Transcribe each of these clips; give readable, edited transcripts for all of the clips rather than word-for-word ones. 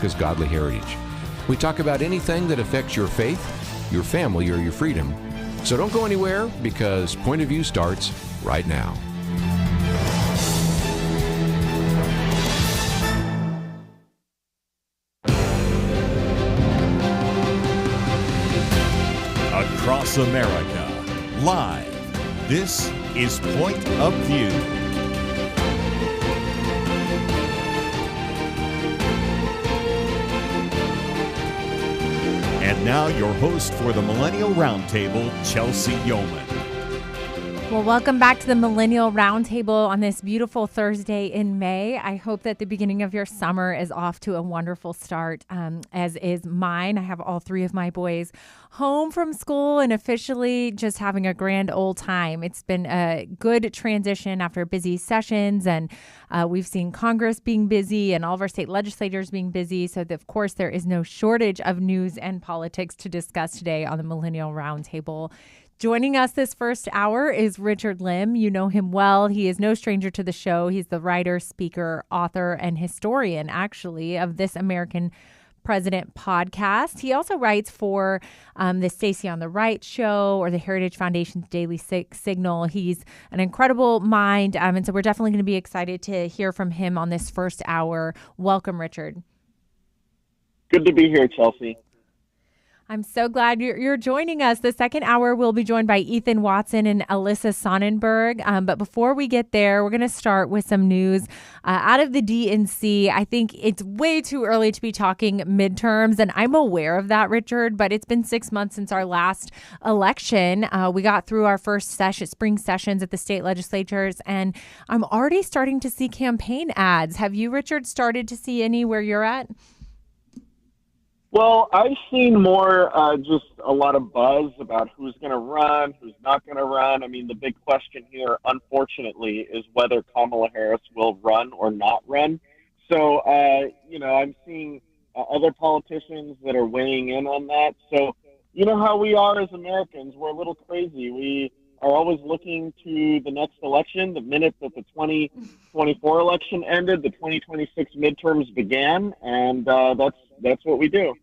America's godly heritage. We talk about anything that affects your faith, your family, or your freedom. So don't go anywhere, because Point of View starts right now. Across America, live, this is Point of View. And now your host for the Millennial Roundtable, Chelsey Youman. Well, welcome back to the Millennial Roundtable on this beautiful Thursday in May. I hope that the beginning of your summer is off to a wonderful start, as is mine. I have all three of my boys home from school and officially just having a grand old time. It's been a good transition after busy sessions, and we've seen Congress being busy and all of our state legislators being busy. So, of course, there is no shortage of news and politics to discuss today on the Millennial Roundtable. Joining us this first hour is Richard Lim. You know him well. He is no stranger to the show. He's the writer, speaker, author, and historian, actually, of This American President podcast. He also writes for the Stacey on the Right show or the Heritage Foundation's Daily Signal. He's an incredible mind, and so we're definitely going to be excited to hear from him on this first hour. Welcome, Richard. Good to be here, Chelsey. I'm so glad you're joining us. The second hour, we'll be joined by Ethan Watson and Alyssa Sonnenburg. But before we get there, we're going to start with some news out of the DNC. I think it's way too early to be talking midterms, and I'm aware of that, Richard, but it's been 6 months since our last election. We got through our first spring sessions at the state legislatures, and I'm already starting to see campaign ads. Have you, Richard, started to see any where you're at? Well, I've seen more just a lot of buzz about who's going to run, who's not going to run. I mean, the big question here, unfortunately, is whether Kamala Harris will run or not run. So, I'm seeing other politicians that are weighing in on that. So, you know how we are as Americans. We're a little crazy. We are always looking to the next election. The minute that the 2024 election ended, the 2026 midterms began, and that's what we do.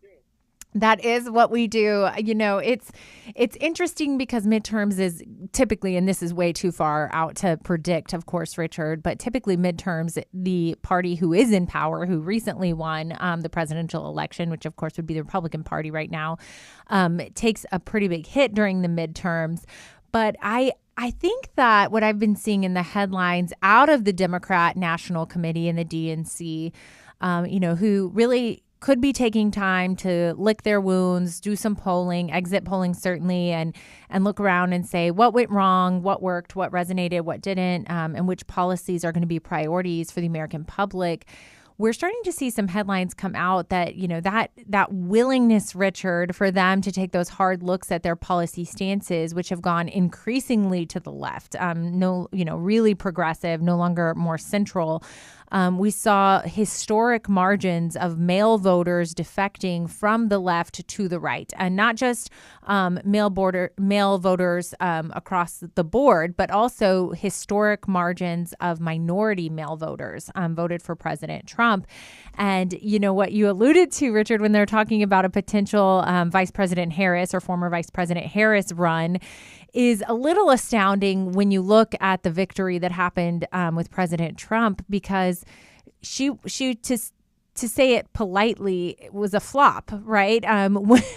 That is what we do. You know, it's interesting because midterms is typically, and this is way too far out to predict, of course, Richard, but typically midterms, the party who is in power, who recently won the presidential election, which of course would be the Republican Party right now, takes a pretty big hit during the midterms. But I think that what I've been seeing in the headlines out of the Democrat National Committee and the DNC, who really could be taking time to lick their wounds, do some polling, exit polling certainly, and look around and say what went wrong, what worked, what resonated, what didn't, and which policies are going to be priorities for the American public. We're starting to see some headlines come out that, that willingness, Richard, for them to take those hard looks at their policy stances, which have gone increasingly to the left, really progressive, no longer more central. We saw historic margins of male voters defecting from the left to the right, and not just male voters across the board, but also historic margins of minority male voters voted for President Trump. And you know what you alluded to, Richard, when they're talking about a potential Vice President Harris or former Vice President Harris run, is a little astounding when you look at the victory that happened with President Trump, because she to say it politely, it was a flop, right?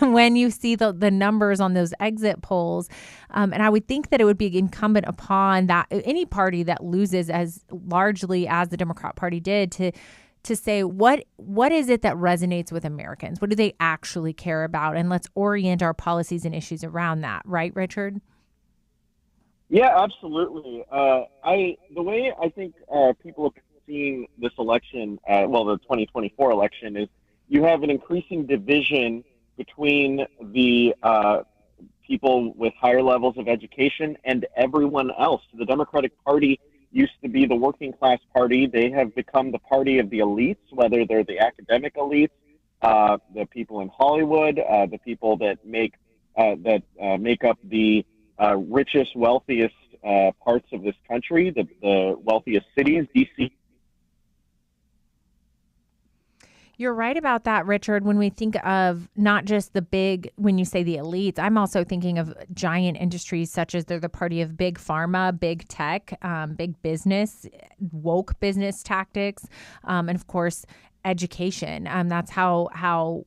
When you see the numbers on those exit polls, and I would think that it would be incumbent upon that any party that loses as largely as the Democrat Party did to say what is it that resonates with Americans? What do they actually care about? And let's orient our policies and issues around that, right, Richard? Yeah, absolutely. The way I think people are seeing this election, the 2024 election, is you have an increasing division between the people with higher levels of education and everyone else. The Democratic Party used to be the working class party. They have become the party of the elites, whether they're the academic elites, the people in Hollywood, the people that make up the richest, wealthiest parts of this country, the wealthiest cities, D.C. You're right about that, Richard. When we think of not just the big, when you say the elites, I'm also thinking of giant industries such as they're the party of big pharma, big tech, big business, woke business tactics, and of course, education. That's how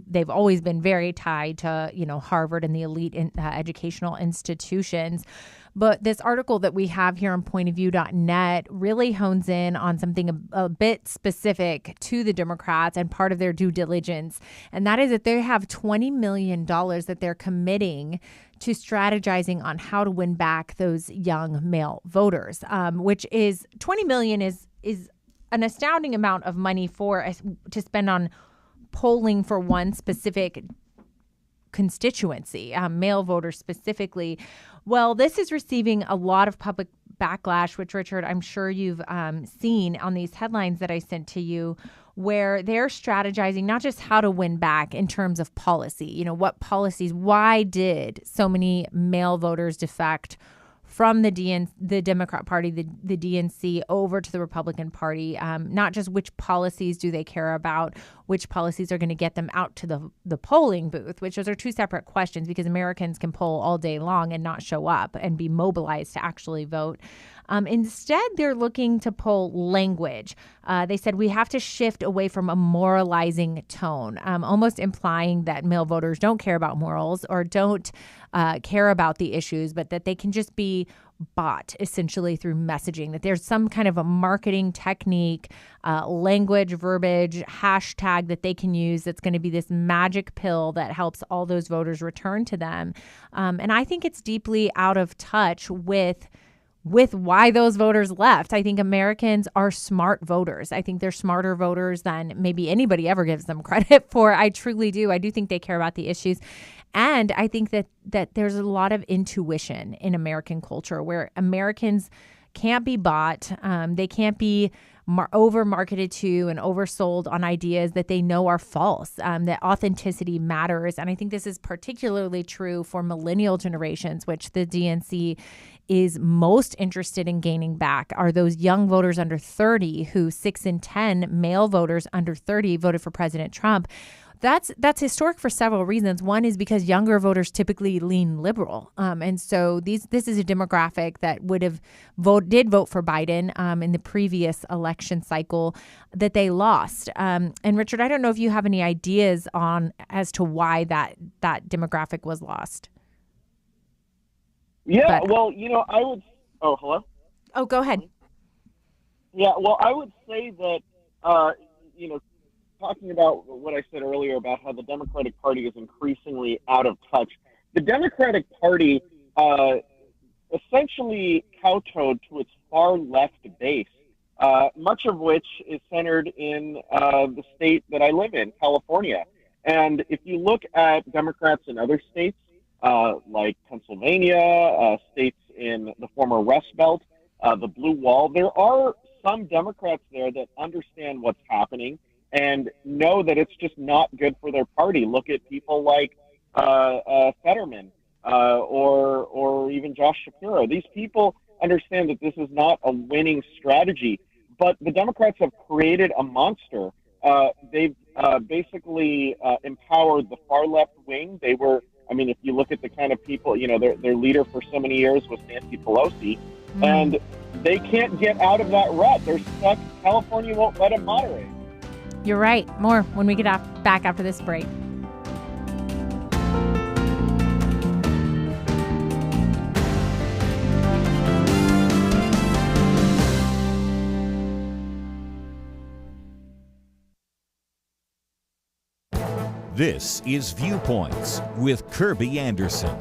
they've always been very tied to, Harvard and the elite educational institutions. But this article that we have here on pointofview.net really hones in on something a bit specific to the Democrats and part of their due diligence. And that is that they have $20 million that they're committing to strategizing on how to win back those young male voters, which is $20 million is an astounding amount of money to spend on polling for one specific constituency, male voters specifically. Well, this is receiving a lot of public backlash, which, Richard, I'm sure you've seen on these headlines that I sent to you, where they're strategizing not just how to win back in terms of policy, what policies, why did so many male voters defect from the Democrat Party, the DNC, over to the Republican Party. Not just which policies do they care about, which policies are going to get them out to the polling booth, which those are two separate questions because Americans can poll all day long and not show up and be mobilized to actually vote. Instead, they're looking to poll language. They said we have to shift away from a moralizing tone, almost implying that male voters don't care about morals or don't care about the issues, but that they can just be bought essentially through messaging, that there's some kind of a marketing technique, language, verbiage, hashtag that they can use that's going to be this magic pill that helps all those voters return to them. And I think it's deeply out of touch with why those voters left. I think Americans are smart voters. I think they're smarter voters than maybe anybody ever gives them credit for. I truly do. I do think they care about the issues. And I think that there's a lot of intuition in American culture where Americans can't be bought. They can't be over-marketed to and oversold on ideas that they know are false, that authenticity matters. And I think this is particularly true for millennial generations, which the DNC is most interested in gaining back, are those young voters under 30 who 6 in 10 male voters under 30 voted for President Trump. That's historic for several reasons. One is because younger voters typically lean liberal. And so this is a demographic that did vote for Biden in the previous election cycle that they lost. And Richard, I don't know if you have any ideas as to why that demographic was lost. Yeah, well, I would... Oh, hello? Oh, go ahead. Yeah, well, I would say that, talking about what I said earlier about how the Democratic Party is increasingly out of touch, the Democratic Party essentially kowtowed to its far left base, much of which is centered in the state that I live in, California. And if you look at Democrats in other states, like Pennsylvania, states in the former Rust Belt, the Blue Wall, there are some Democrats there that understand what's happening and know that it's just not good for their party. Look at people like Fetterman or even Josh Shapiro. These people understand that this is not a winning strategy, but the Democrats have created a monster. They've basically empowered the far left wing. If you look at the kind of people, their leader for so many years was Nancy Pelosi, and they can't get out of that rut. They're stuck. California won't let them moderate. You're right. More when we get back after this break. This is Viewpoints with Kirby Anderson.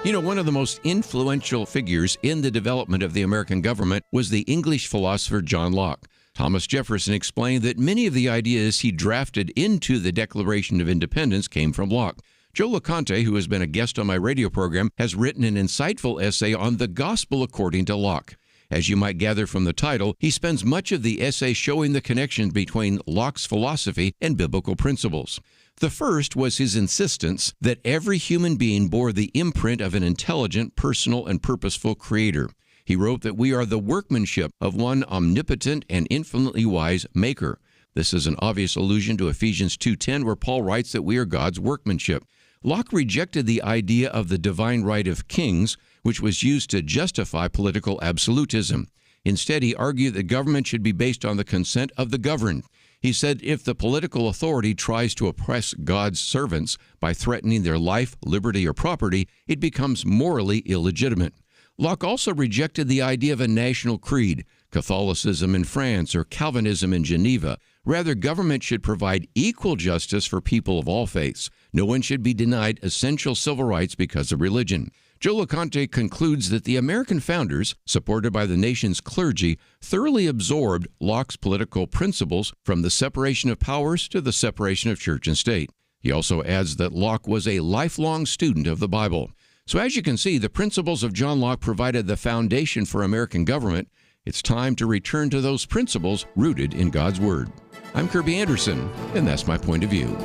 One of the most influential figures in the development of the American government was the English philosopher John Locke. Thomas Jefferson explained that many of the ideas he drafted into the Declaration of Independence came from Locke. Joe LeConte, who has been a guest on my radio program, has written an insightful essay on the Gospel according to Locke. As you might gather from the title, he spends much of the essay showing the connection between Locke's philosophy and biblical principles. The first was his insistence that every human being bore the imprint of an intelligent, personal, and purposeful creator. He wrote that we are the workmanship of one omnipotent and infinitely wise maker. This is an obvious allusion to Ephesians 2:10, where Paul writes that we are God's workmanship. Locke rejected the idea of the divine right of kings, which was used to justify political absolutism. Instead, he argued that government should be based on the consent of the governed. He said if the political authority tries to oppress God's servants by threatening their life, liberty, or property, it becomes morally illegitimate. Locke also rejected the idea of a national creed, Catholicism in France or Calvinism in Geneva. Rather, government should provide equal justice for people of all faiths. No one should be denied essential civil rights because of religion. Joe LeConte concludes that the American founders, supported by the nation's clergy, thoroughly absorbed Locke's political principles from the separation of powers to the separation of church and state. He also adds that Locke was a lifelong student of the Bible. So as you can see, the principles of John Locke provided the foundation for American government. It's time to return to those principles rooted in God's Word. I'm Kirby Anderson, and that's my point of view.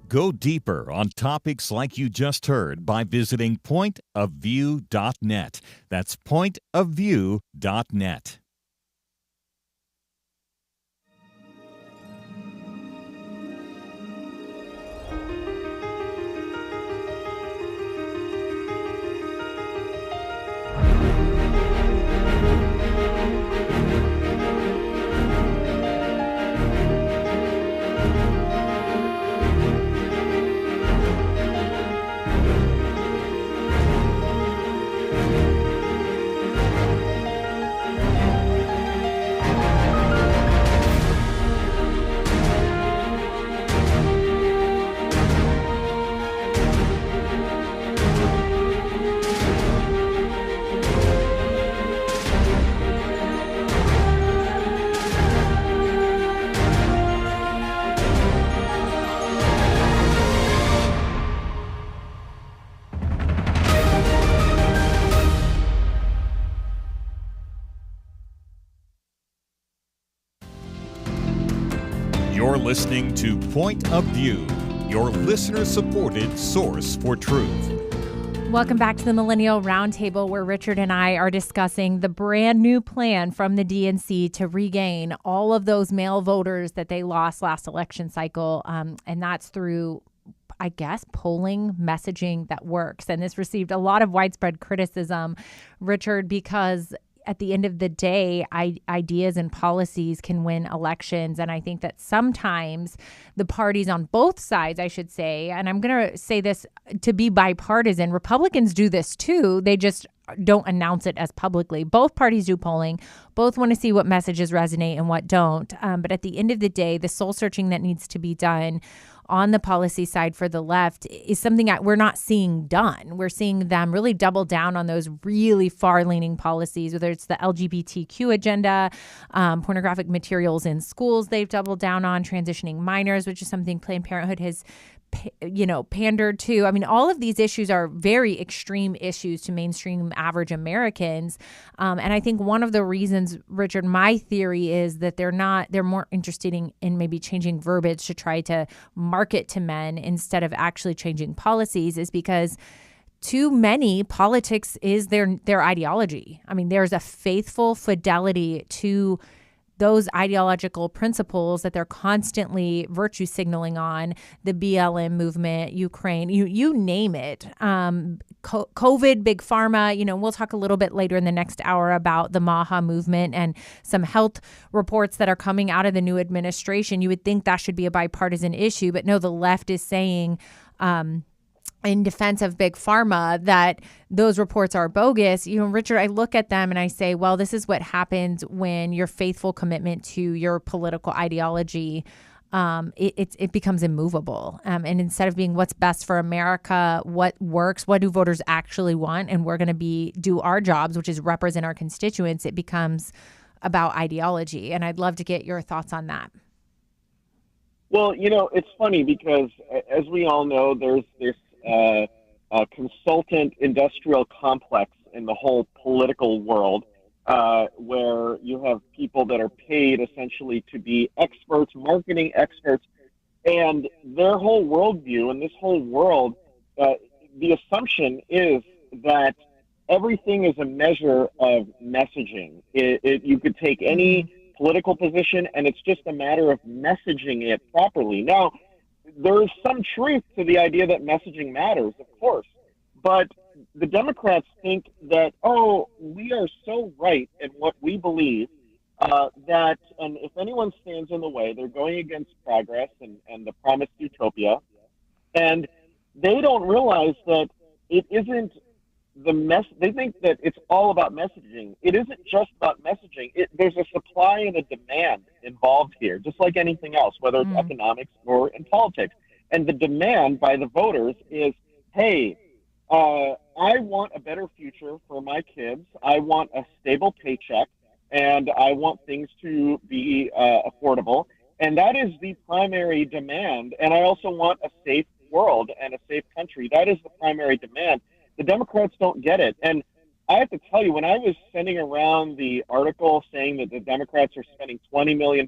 Go deeper on topics like you just heard by visiting pointofview.net. That's pointofview.net. You're listening to Point of View, your listener-supported source for truth. Welcome back to the Millennial Roundtable, where Richard and I are discussing the brand new plan from the DNC to regain all of those male voters that they lost last election cycle. And that's through, I guess, polling messaging that works. And this received a lot of widespread criticism, Richard, because at the end of the day, ideas and policies can win elections. And I think that sometimes the parties on both sides, I should say, and I'm going to say this to be bipartisan, Republicans do this too. They just don't announce it as publicly. Both parties do polling. Both want to see what messages resonate and what don't. But at the end of the day, the soul searching that needs to be done on the policy side for the left is something that we're not seeing done. We're seeing them really double down on those really far-leaning policies, whether it's the LGBTQ agenda, pornographic materials in schools they've doubled down on, transitioning minors, which is something Planned Parenthood has pandered to. I mean, all of these issues are very extreme issues to mainstream average Americans. And I think one of the reasons, Richard, my theory is that they're more interested in maybe changing verbiage to try to market to men instead of actually changing policies, is because too many politics is their ideology. I mean, there's a faithful fidelity to those ideological principles that they're constantly virtue signaling on, the BLM movement, Ukraine, you name it. COVID, big pharma, we'll talk a little bit later in the next hour about the MAHA movement and some health reports that are coming out of the new administration. You would think that should be a bipartisan issue, but no, the left is saying, in defense of big pharma, that those reports are bogus. Richard, I look at them and I say, well, this is what happens when your faithful commitment to your political ideology, it becomes immovable. And instead of being what's best for America, what works, what do voters actually want, and we're going to do our jobs, which is represent our constituents, it becomes about ideology. And I'd love to get your thoughts on that. Well, it's funny because, as we all know, there's this consultant industrial complex in the whole political world, where you have people that are paid essentially to be experts, marketing experts, and their whole worldview and this whole world, the assumption is that everything is a measure of messaging. You could take any political position, and it's just a matter of messaging it properly. Now, there is some truth to the idea that messaging matters, of course, but the Democrats think that, oh, we are so right in what we believe that and if anyone stands in the way, they're going against progress and the promised utopia. And they don't realize that it isn't they think that it's all about messaging. It isn't just about messaging. There's a supply and a demand involved here, just like anything else, whether it's economics or in politics. And the demand by the voters is, hey, I want a better future for my kids. I want a stable paycheck, and I want things to be affordable. And that is the primary demand. And I also want a safe world and a safe country. That is the primary demand. The Democrats don't get it. And I have to tell you, when I was sending around the article saying that the Democrats are spending $20 million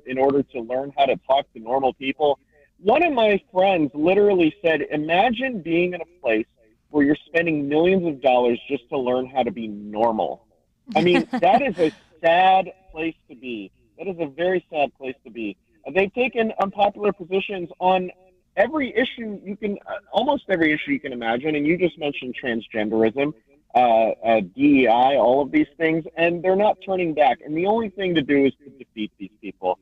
in order to learn how to talk to normal people, one of my friends literally said, imagine being in a place where you're spending millions of dollars just to learn how to be normal. I mean, that is a sad place to be. That is a very sad place to be. They've taken unpopular positions on every issue almost every issue you can imagine. And you just mentioned transgenderism, DEI, all of these things, and they're not turning back. And the only thing to do is to defeat these people.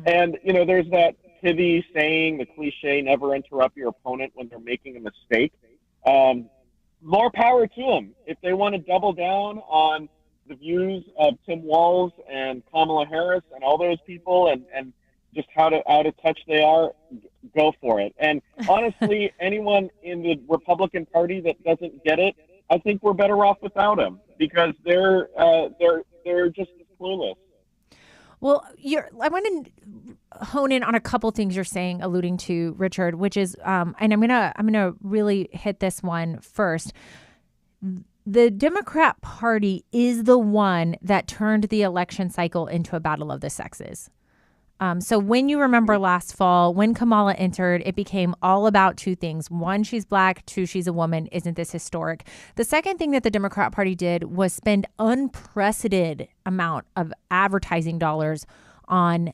And, there's that pithy saying, the cliche, never interrupt your opponent when they're making a mistake. More power to them. If they want to double down on the views of Tim Walz and Kamala Harris and all those people and just how out of touch they are, go for it. And honestly, anyone in the Republican Party that doesn't get it, I think we're better off without them because they're just clueless. Well, I want to hone in on a couple things you're saying, alluding to, Richard, which is, and I'm gonna really hit this one first. The Democrat Party is the one that turned the election cycle into a battle of the sexes. So when you remember last fall, when Kamala entered, it became all about two things. One, she's black. Two, she's a woman. Isn't this historic? The second thing that the Democrat Party did was spend unprecedented amount of advertising dollars on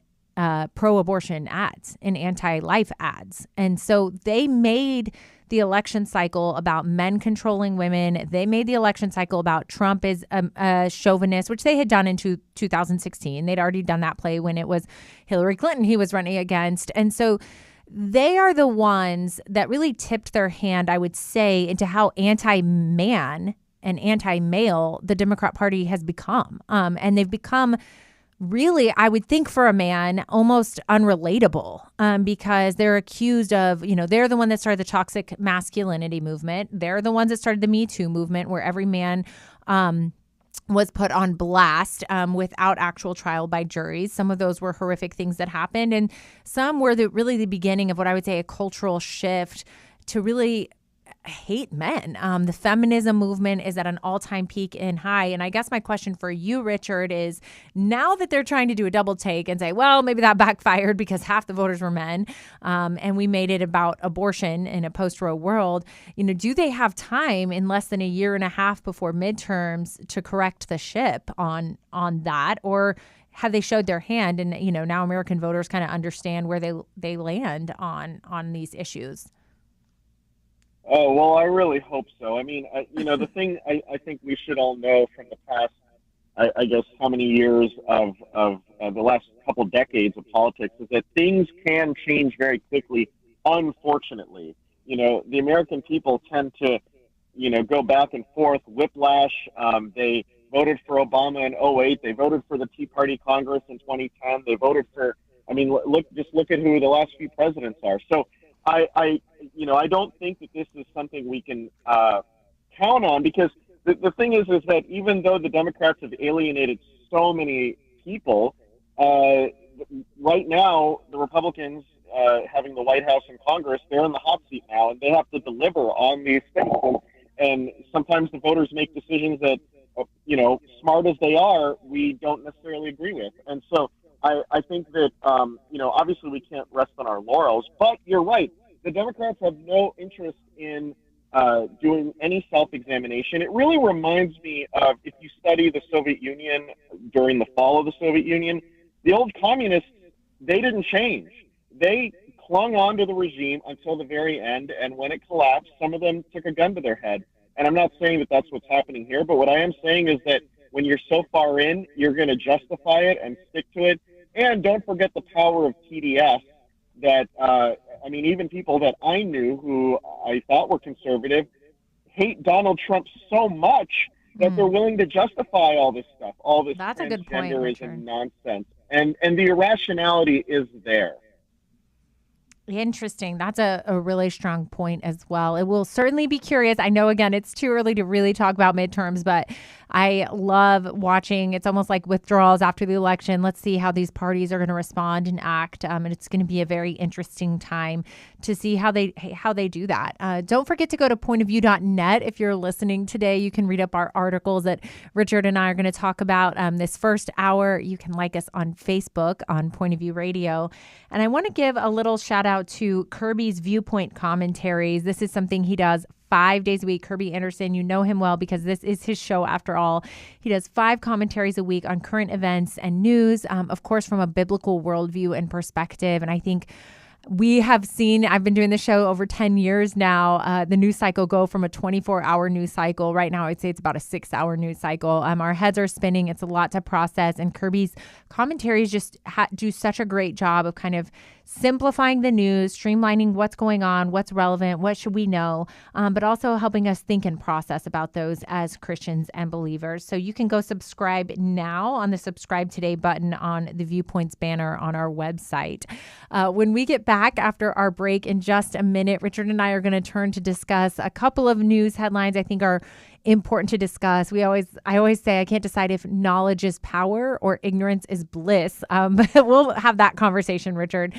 pro-abortion ads and anti-life ads. And so they made the election cycle about men controlling women. They made the election cycle about Trump is a chauvinist, which they had done in 2016. They'd already done that play when it was Hillary Clinton he was running against. And so they are the ones that really tipped their hand, I would say, into how anti-man and anti-male the Democrat Party has become. And they've become really, I would think for a man, almost unrelatable because they're accused of, they're the one that started the toxic masculinity movement. They're the ones that started the Me Too movement where every man was put on blast without actual trial by juries. Some of those were horrific things that happened. And some were really the beginning of what I would say a cultural shift to really hate men. The feminism movement is at an all-time peak and high. And I guess my question for you, Richard, is now that they're trying to do a double take and say, well, maybe that backfired because half the voters were men and we made it about abortion in a post-Roe world, do they have time in less than a year and a half before midterms to correct the ship on that? Or have they showed their hand and, now American voters kind of understand where they land on these issues? Oh, well, I really hope so. I mean, the thing I think we should all know from the past, I guess, how many years of the last couple decades of politics is that things can change very quickly, unfortunately. The American people tend to, go back and forth, whiplash. They voted for Obama in 2008. They voted for the Tea Party Congress in 2010. They voted for, look at who the last few presidents are. So I don't think that this is something we can count on because the thing is that even though the Democrats have alienated so many people, right now the Republicans having the White House and Congress, they're in the hot seat now and they have to deliver on these things. And sometimes the voters make decisions that, smart as they are, we don't necessarily agree with. And so I think that, obviously we can't rest on our laurels, but you're right. The Democrats have no interest in doing any self-examination. It really reminds me of, if you study the Soviet Union during the fall of the Soviet Union, the old communists, they didn't change. They clung on to the regime until the very end, and when it collapsed, some of them took a gun to their head. And I'm not saying that that's what's happening here, but what I am saying is that when you're so far in, you're going to justify it and stick to it. And don't forget the power of TDS that, even people that I knew who I thought were conservative hate Donald Trump so much that they're willing to justify all this stuff, all this That's a good point, transgenderism Richard. nonsense. And the irrationality is there. Interesting. That's a really strong point as well. It will certainly be curious. I know, again, it's too early to really talk about midterms, but I love watching. It's almost like withdrawals after the election. Let's see how these parties are going to respond and act. And it's going to be a very interesting time to see how they do that. Don't forget to go to pointofview.net. If you're listening today, you can read up our articles that Richard and I are going to talk about this first hour. You can like us on Facebook on Point of View Radio. And I want to give a little shout out to Kirby's Viewpoint commentaries. This is something he does 5 days a week. Kirby Anderson, you know him well because this is his show after all. He does 5 commentaries a week on current events and news, of course, from a biblical worldview and perspective. And I think we have seen, I've been doing the show over 10 years now, the news cycle go from a 24-hour news cycle. Right now, I'd say it's about a 6-hour news cycle. Our heads are spinning. It's a lot to process. And Kirby's commentaries just do such a great job of kind of simplifying the news, streamlining what's going on, what's relevant, what should we know, but also helping us think and process about those as Christians and believers. So you can go subscribe now on the subscribe today button on the Viewpoints banner on our website. When we get back after our break in just a minute, Richard and I are going to turn to discuss a couple of news headlines I think are important to discuss. I always say I can't decide if knowledge is power or ignorance is bliss. But we'll have that conversation, Richard.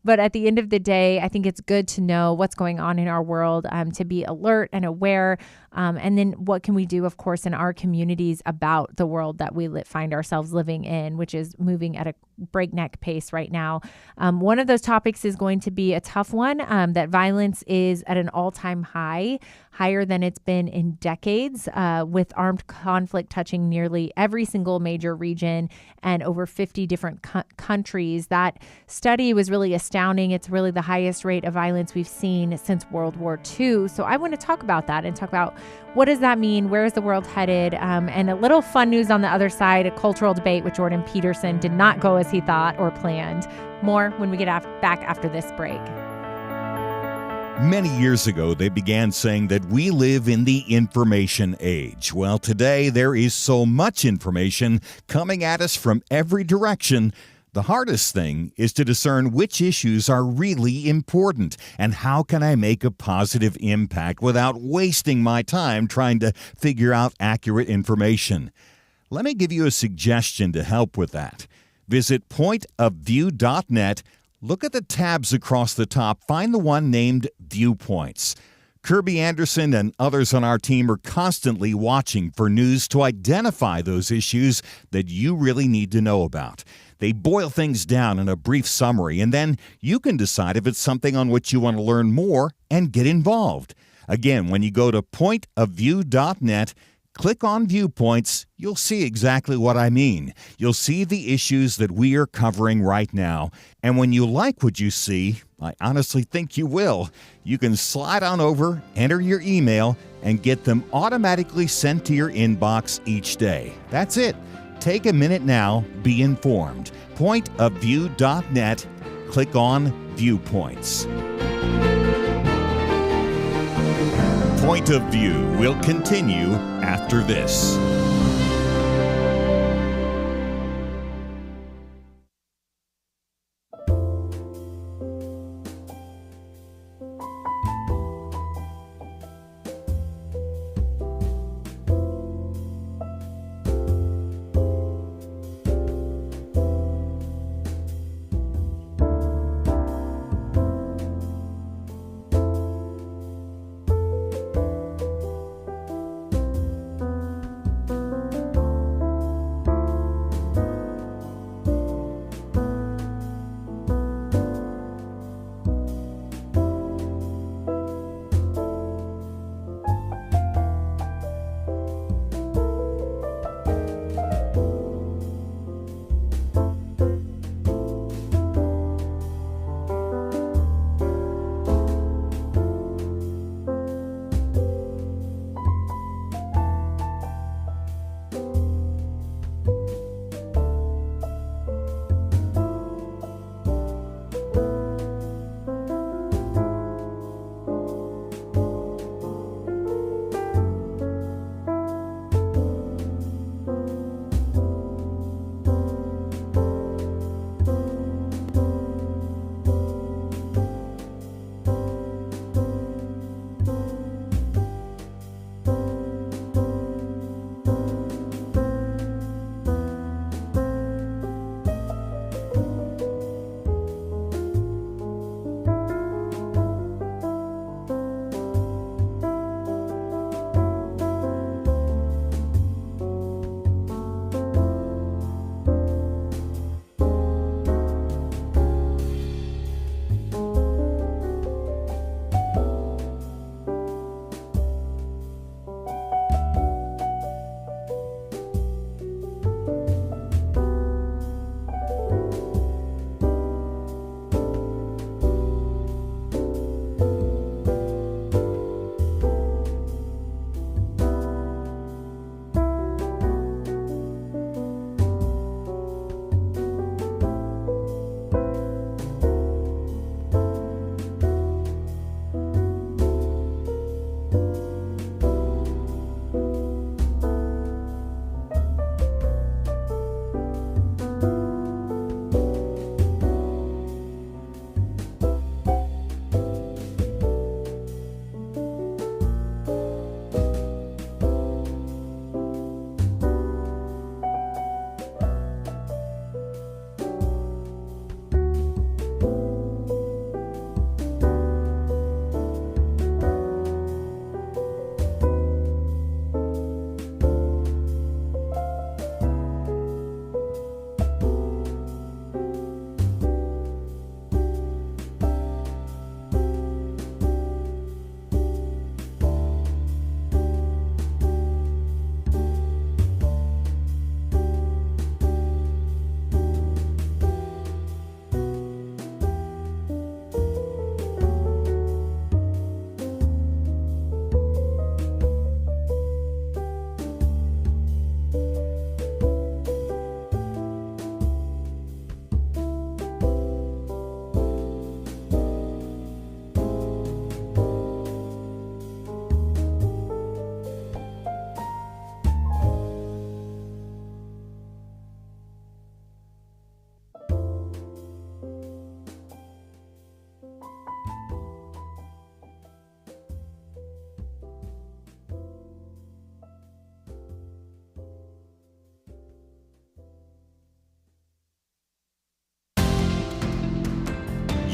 But at the end of the day, I think it's good to know what's going on in our world, to be alert and aware. And then what can we do, of course, in our communities about the world that we find ourselves living in, which is moving at a breakneck pace right now. One of those topics is going to be a tough one, that violence is at an all-time high, higher than it's been in decades, with armed conflict touching nearly every single major region and over 50 different countries. That study was really astounding. It's really the highest rate of violence we've seen since World War II. So I want to talk about that and talk about what does that mean? Where is the world headed? And a little fun news on the other side, a cultural debate with Jordan Peterson did not go as he thought or planned. More when we get back after this break. Many years ago, they began saying that we live in the information age. Well, today there is so much information coming at us from every direction. The hardest thing is to discern which issues are really important and how can I make a positive impact without wasting my time trying to figure out accurate information. Let me give you a suggestion to help with that. Visit pointofview.net. Look at the tabs across the top. Find the one named Viewpoints. Kirby Anderson and others on our team are constantly watching for news to identify those issues that you really need to know about. They boil things down in a brief summary, and then you can decide if it's something on which you want to learn more and get involved. Again, when you go to pointofview.net, click on Viewpoints, you'll see exactly what I mean. You'll see the issues that we are covering right now. And when you like what you see, I honestly think you will, you can slide on over, enter your email, and get them automatically sent to your inbox each day. That's it. Take a minute now, be informed. Pointofview.net, click on Viewpoints. Point of View will continue after this.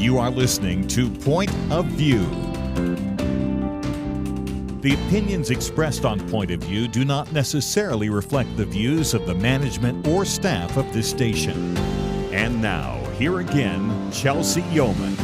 You are listening to Point of View. The opinions expressed on Point of View do not necessarily reflect the views of the management or staff of this station. And now, here again, Chelsey Youman.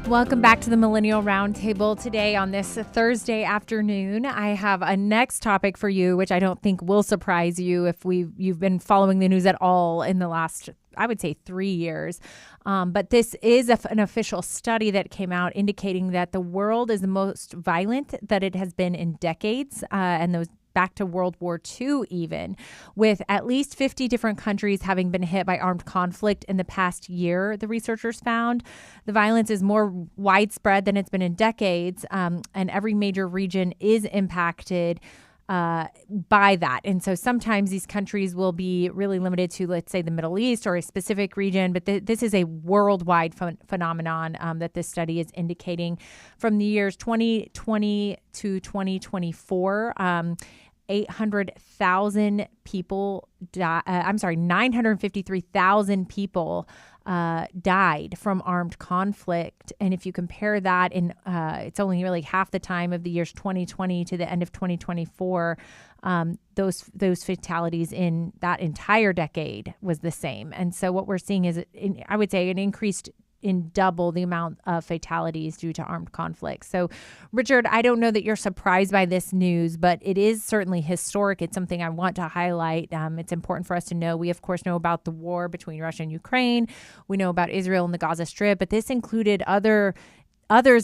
Welcome back to the Millennial Roundtable. Today on this Thursday afternoon, I have a next topic for you, which I don't think will surprise you if you've been following the news at all in the last, I would say, 3 years. But this is an official study that came out indicating that the world is the most violent that it has been in decades, and those back to World War II even, with at least 50 different countries having been hit by armed conflict in the past year, the researchers found. The violence is more widespread than it's been in decades, and every major region is impacted by that. And so sometimes these countries will be really limited to, let's say, the Middle East or a specific region, but this is a worldwide phenomenon that this study is indicating. From the years 2020 to 2024, 800,000 people 953,000 people died from armed conflict. And if you compare that it's only really half the time of the years 2020 to the end of 2024, those fatalities in that entire decade was the same. And so what we're seeing is, I would say, an increased in double the amount of fatalities due to armed conflict. So, Richard, I don't know that you're surprised by this news, but it is certainly historic. It's something I want to highlight. It's important for us to know. We, of course, know about the war between Russia and Ukraine. We know about Israel and the Gaza Strip, but this included others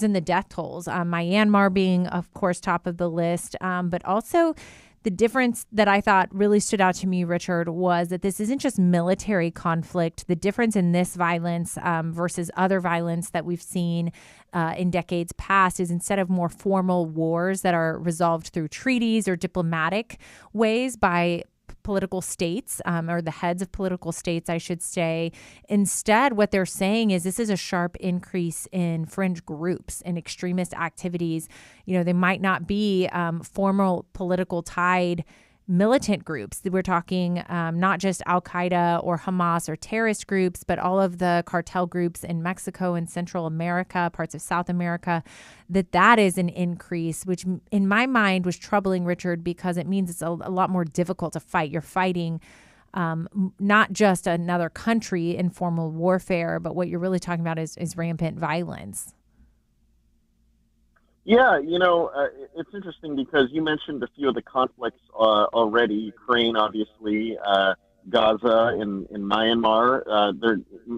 in the death tolls, Myanmar being, of course, top of the list, but also the difference that I thought really stood out to me, Richard, was that this isn't just military conflict. The difference in this violence versus other violence that we've seen in decades past is, instead of more formal wars that are resolved through treaties or diplomatic ways by political states, or the heads of political states, I should say. Instead, what they're saying is this is a sharp increase in fringe groups and extremist activities. You know, they might not be formal political tied militant groups. We're talking not just Al-Qaeda or Hamas or terrorist groups, but all of the cartel groups in Mexico and Central America, parts of South America, that is an increase, which in my mind was troubling, Richard, because it means it's a lot more difficult to fight. You're fighting not just another country in formal warfare, but what you're really talking about is rampant violence. Yeah, it's interesting because you mentioned a few of the conflicts already. Ukraine, obviously, Gaza, in Myanmar.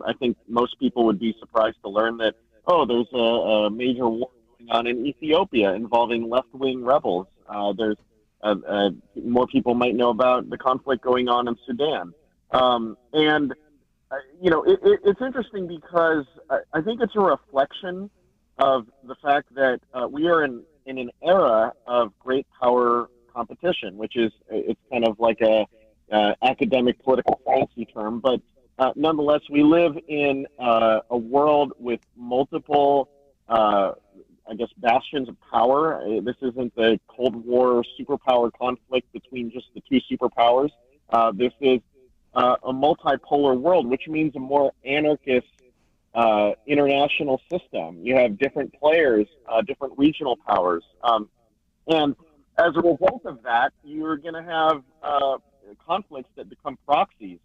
I think most people would be surprised to learn that, there's a major war going on in Ethiopia involving left-wing rebels. There's more people might know about the conflict going on in Sudan. It's interesting because I think it's a reflection of the fact that we are in an era of great power competition, which is, it's kind of like a academic political fancy term, but nonetheless, we live in a world with multiple, bastions of power. This isn't the Cold War superpower conflict between just the two superpowers. This is a multipolar world, which means a more anarchist international system. You have different players, different regional powers. And as a result of that, you're going to have conflicts that become proxies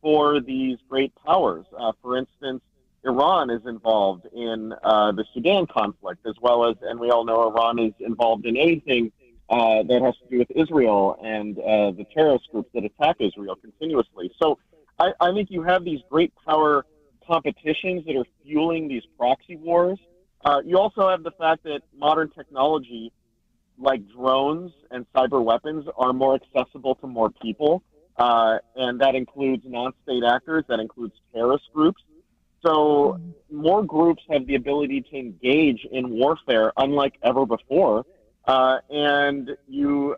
for these great powers. For instance, Iran is involved in the Sudan conflict, as well as, and we all know Iran is involved in anything that has to do with Israel and the terrorist groups that attack Israel continuously. So I think you have these great power competitions that are fueling these proxy wars. You also have the fact that modern technology, like drones and cyber weapons, are more accessible to more people, and that includes non-state actors, that includes terrorist groups. So more groups have the ability to engage in warfare unlike ever before, and you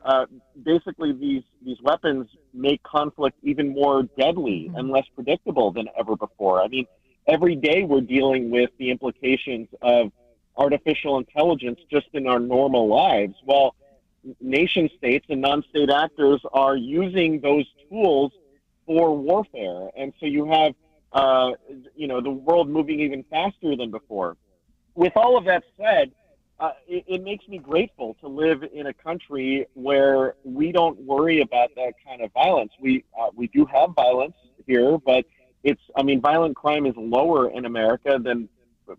basically these weapons make conflict even more deadly and less predictable than ever before. I mean, every day we're dealing with the implications of artificial intelligence just in our normal lives. Well, nation states and non-state actors are using those tools for warfare. And so you have the world moving even faster than before. With all of that said, it makes me grateful to live in a country where we don't worry about that kind of violence. We do have violence here, but violent crime is lower in America than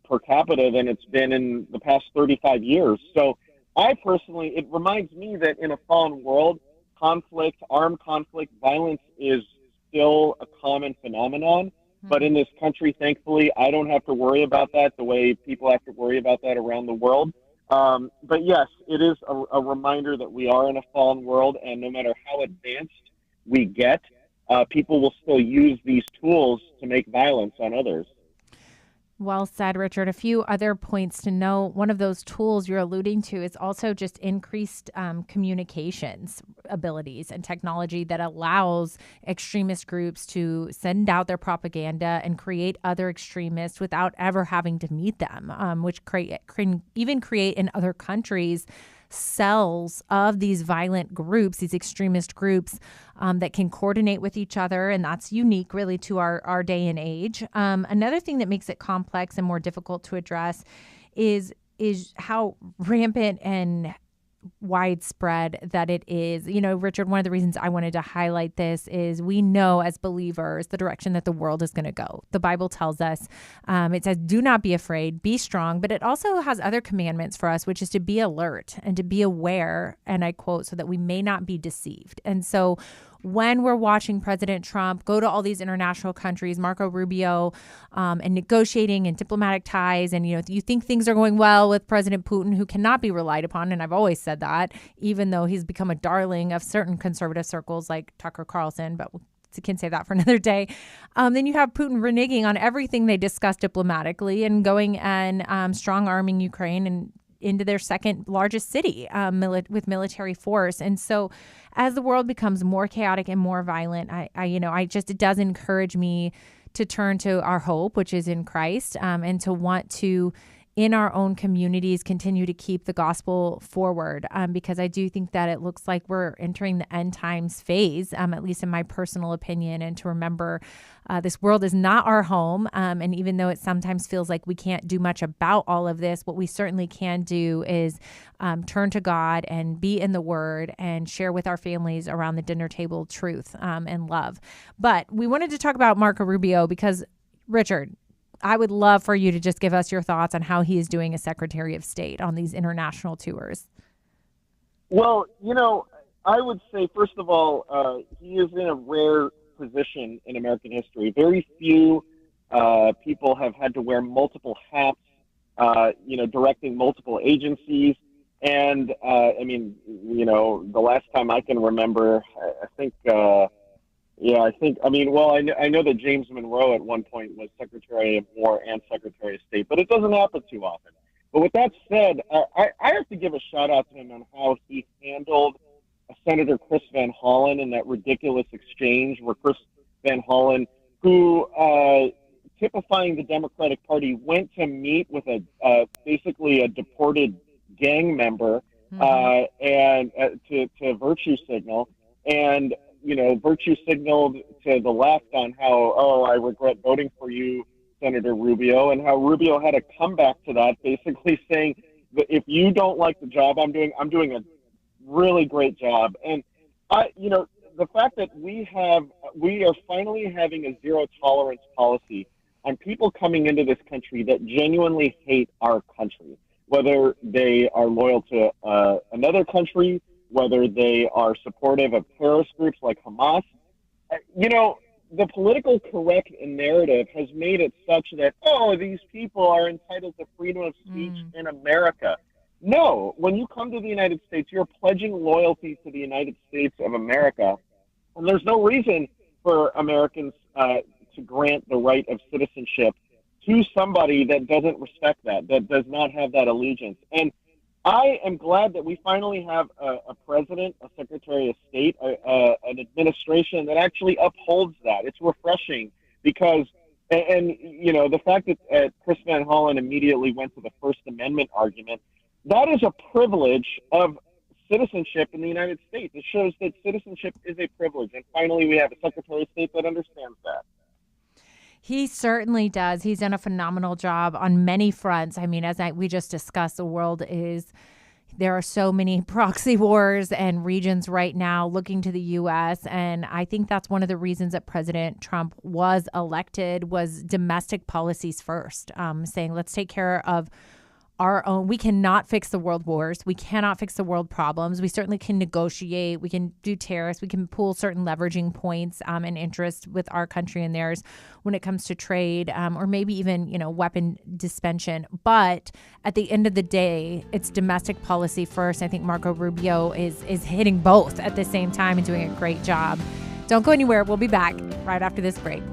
per capita than it's been in the past 35 years. So it reminds me that in a fallen world, armed conflict, violence is still a common phenomenon. But in this country, thankfully, I don't have to worry about that the way people have to worry about that around the world. But yes, it is a reminder that we are in a fallen world, and no matter how advanced we get, people will still use these tools to make violence on others. Well said, Richard. A few other points to note. One of those tools you're alluding to is also just increased communications abilities and technology that allows extremist groups to send out their propaganda and create other extremists without ever having to meet them, which can even create in other countries cells of these violent groups, these extremist groups that can coordinate with each other. And that's unique really to our day and age. Another thing that makes it complex and more difficult to address is how rampant and widespread that it is. Richard, one of the reasons I wanted to highlight this is we know as believers the direction that the world is going to go. The Bible tells us, it says, do not be afraid, be strong, but it also has other commandments for us, which is to be alert and to be aware, and I quote, so that we may not be deceived. And so when we're watching President Trump go to all these international countries, Marco Rubio, and negotiating and diplomatic ties, and you think things are going well with President Putin, who cannot be relied upon, and I've always said that, even though he's become a darling of certain conservative circles like Tucker Carlson, but we can say that for another day. Then you have Putin reneging on everything they discussed diplomatically and going and strong-arming Ukraine and into their second largest city with military force. And so as the world becomes more chaotic and more violent, it does encourage me to turn to our hope, which is in Christ, and to want to, in our own communities, continue to keep the gospel forward, because I do think that it looks like we're entering the end times phase, at least in my personal opinion, and to remember this world is not our home. And even though it sometimes feels like we can't do much about all of this, what we certainly can do is turn to God and be in the Word and share with our families around the dinner table truth and love. But we wanted to talk about Marco Rubio because, Richard, I would love for you to just give us your thoughts on how he is doing as Secretary of State on these international tours. Well, I would say, first of all, he is in a rare position in American history. Very few people have had to wear multiple hats, directing multiple agencies. And, the last time I can remember, I know that James Monroe at one point was Secretary of War and Secretary of State, but it doesn't happen too often. But with that said, I have to give a shout out to him on how he handled Senator Chris Van Hollen in that ridiculous exchange where Chris Van Hollen, who typifying the Democratic Party, went to meet with basically a deported gang member and to virtue signal, and virtue signaled to the left on how, I regret voting for you, Senator Rubio, and how Rubio had a comeback to that, basically saying that if you don't like the job I'm doing a really great job. And the fact that we are finally having a zero tolerance policy on people coming into this country that genuinely hate our country, whether they are loyal to another country, whether they are supportive of terrorist groups like Hamas. The political correct narrative has made it such that, these people are entitled to freedom of speech in America. No, when you come to the United States, you're pledging loyalty to the United States of America. And there's no reason for Americans to grant the right of citizenship to somebody that doesn't respect that does not have that allegiance. And I am glad that we finally have a president, a Secretary of State, an administration that actually upholds that. It's refreshing because, the fact that Chris Van Hollen immediately went to the First Amendment argument, that is a privilege of citizenship in the United States. It shows that citizenship is a privilege. And finally, we have a Secretary of State that understands that. He certainly does. He's done a phenomenal job on many fronts. I mean, we just discussed, there are so many proxy wars and regions right now looking to the U.S. And I think that's one of the reasons that President Trump was elected was domestic policies first, saying let's take care of our own. We cannot fix the world wars. We cannot fix the world problems. We certainly can negotiate. We can do tariffs. We can pool certain leveraging points and interest with our country and theirs when it comes to trade or maybe even, weapon dispensation. But at the end of the day, it's domestic policy first. I think Marco Rubio is hitting both at the same time and doing a great job. Don't go anywhere. We'll be back right after this break.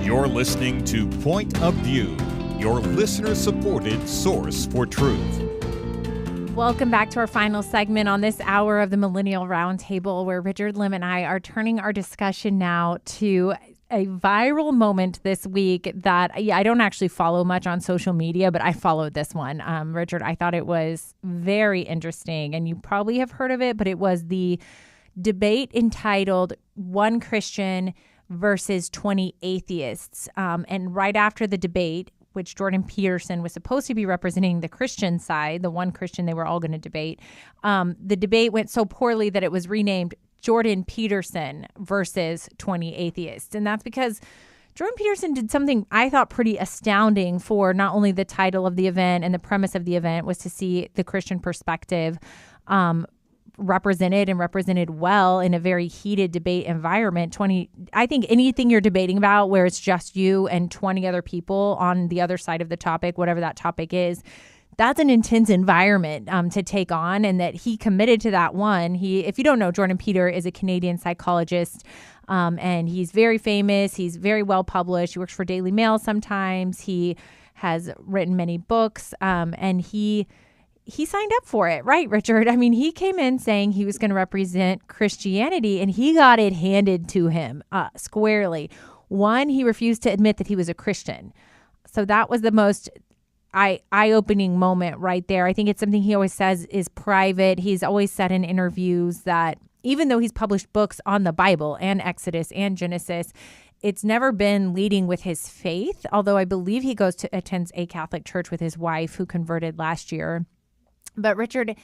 You're listening to Point of View, your listener-supported source for truth. Welcome back to our final segment on this hour of the Millennial Roundtable, where Richard Lim and I are turning our discussion now to a viral moment this week that I don't actually follow much on social media, but I followed this one. Richard, I thought it was very interesting, and you probably have heard of it, but it was the debate entitled One Christian versus 20 Atheists. And right after the debate, which Jordan Peterson was supposed to be representing the Christian side, the one Christian they were all going to debate, the debate went so poorly that it was renamed Jordan Peterson versus 20 Atheists. And that's because Jordan Peterson did something I thought pretty astounding for not only the title of the event and the premise of the event was to see the Christian perspective represented and represented well in a very heated debate environment. I think anything you're debating about where it's just you and 20 other people on the other side of the topic, whatever that topic is, that's an intense environment to take on, and that he committed to that one. If you don't know, Jordan Peter is a Canadian psychologist, and he's very famous. He's very well published. He works for Daily Mail sometimes. He has written many books, and he signed up for it, right, Richard? I mean, he came in saying he was going to represent Christianity, and he got it handed to him squarely. One, he refused to admit that he was a Christian. So that was the most eye-opening moment right there. I think it's something he always says is private. He's always said in interviews that even though he's published books on the Bible and Exodus and Genesis, it's never been leading with his faith, although I believe he attends a Catholic church with his wife who converted last year. But Richard,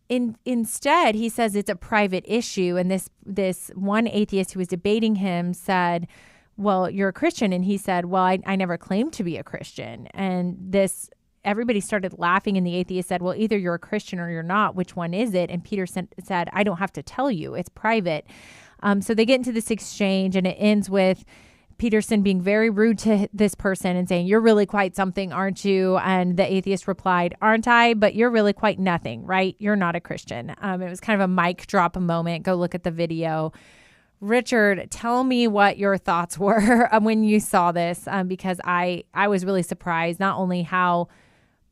instead, he says it's a private issue. And this one atheist who was debating him said, well, you're a Christian. And he said, well, I never claimed to be a Christian. And everybody started laughing. And the atheist said, well, either you're a Christian or you're not. Which one is it? And Peter said, I don't have to tell you. It's private. So they get into this exchange, and it ends with Peterson being very rude to this person and saying, you're really quite something, aren't you? And the atheist replied, aren't I? But you're really quite nothing, right? You're not a Christian. It was kind of a mic drop moment. Go look at the video. Richard, tell me what your thoughts were when you saw this, because I was really surprised, not only how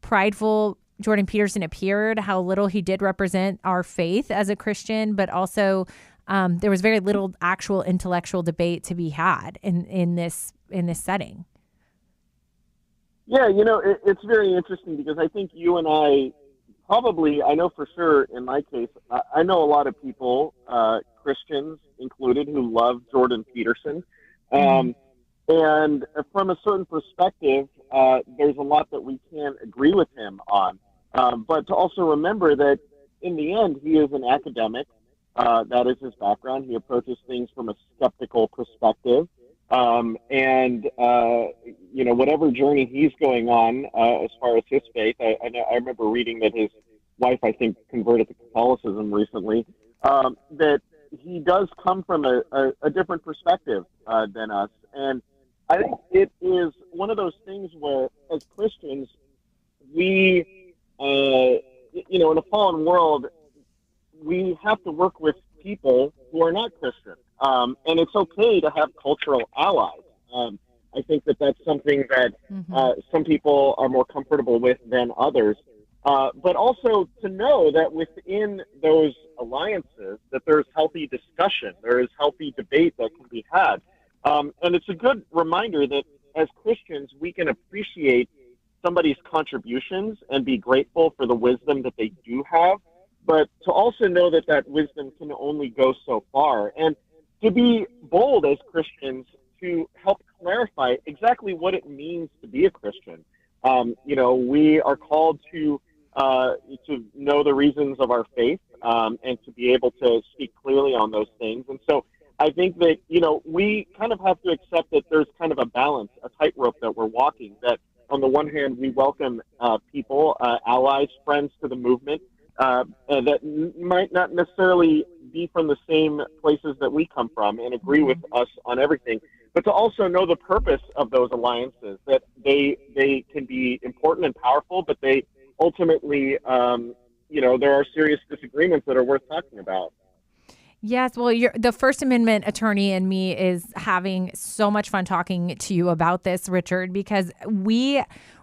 prideful Jordan Peterson appeared, how little he did represent our faith as a Christian, but also there was very little actual intellectual debate to be had in this setting. Yeah, it's very interesting because I think you and I I know for sure in my case, I know a lot of people, Christians included, who love Jordan Peterson. And from a certain perspective, there's a lot that we can't agree with him on. But to also remember that in the end, he is an academic. That is his background. He approaches things from a skeptical perspective. Whatever journey he's going on as far as his faith, I remember reading that his wife, I think, converted to Catholicism recently, that he does come from a different perspective than us. And I think it is one of those things where, as Christians, we, in a fallen world, we have to work with people who are not Christian. And it's okay to have cultural allies. I think that that's something that some people are more comfortable with than others. But also to know that within those alliances that there's healthy discussion, there is healthy debate that can be had. And it's a good reminder that as Christians, we can appreciate somebody's contributions and be grateful for the wisdom that they do have, but to also know that that wisdom can only go so far. And to be bold as Christians to help clarify exactly what it means to be a Christian. We are called to know the reasons of our faith and to be able to speak clearly on those things. And so I think that, we kind of have to accept that there's kind of a balance, a tightrope that we're walking, that on the one hand, we welcome people, allies, friends to the movement that might not necessarily be from the same places that we come from and agree with us on everything, but to also know the purpose of those alliances, that they can be important and powerful, but they ultimately, there are serious disagreements that are worth talking about. Yes, well, the First Amendment attorney in me is having so much fun talking to you about this, Richard, because we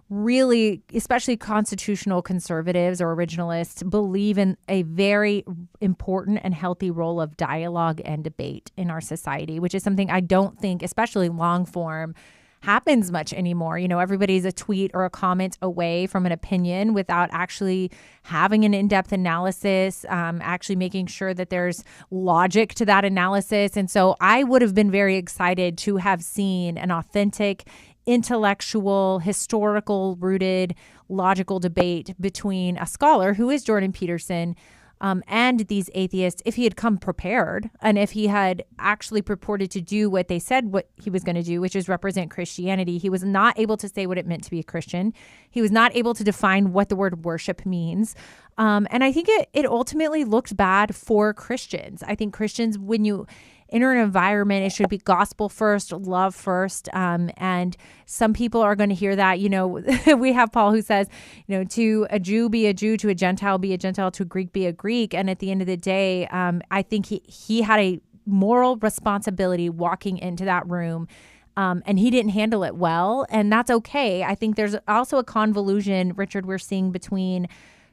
really, especially constitutional conservatives or originalists, believe in a very important and healthy role of dialogue and debate in our society, which is something I don't think, especially long form, happens much anymore. Everybody's a tweet or a comment away from an opinion without actually having an in-depth analysis, actually making sure that there's logic to that analysis. And so I would have been very excited to have seen an authentic, intellectual, historical rooted, logical debate between a scholar who is Jordan Peterson and these atheists, if he had come prepared and if he had actually purported to do what they said what he was going to do, which is represent Christianity, he was not able to say what it meant to be a Christian. He was not able to define what the word worship means. And I think it ultimately looked bad for Christians. I think Christians, when you enter an environment, it should be gospel first, love first. And some people are going to hear that. We have Paul who says, to a Jew be a Jew, to a Gentile be a Gentile, to a Greek be a Greek. And at the end of the day, I think he had a moral responsibility walking into that room. And he didn't handle it well. And that's okay. I think there's also a convolution, Richard, we're seeing between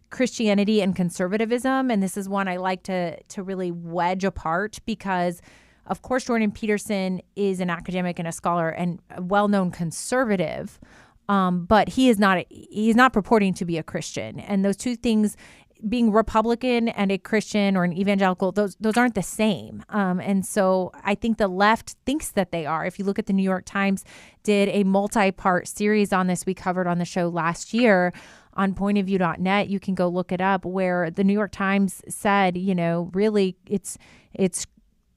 Christianity and conservatism. And this is one I like to really wedge apart because, of course, Jordan Peterson is an academic and a scholar and a well-known conservative, but he's not purporting to be a Christian. And those two things, being Republican and a Christian or an evangelical, those aren't the same. And so I think the left thinks that they are. If you look at the New York Times, did a multi-part series on this we covered on the show last year on pointofview.net. You can go look it up, where the New York Times said, really it's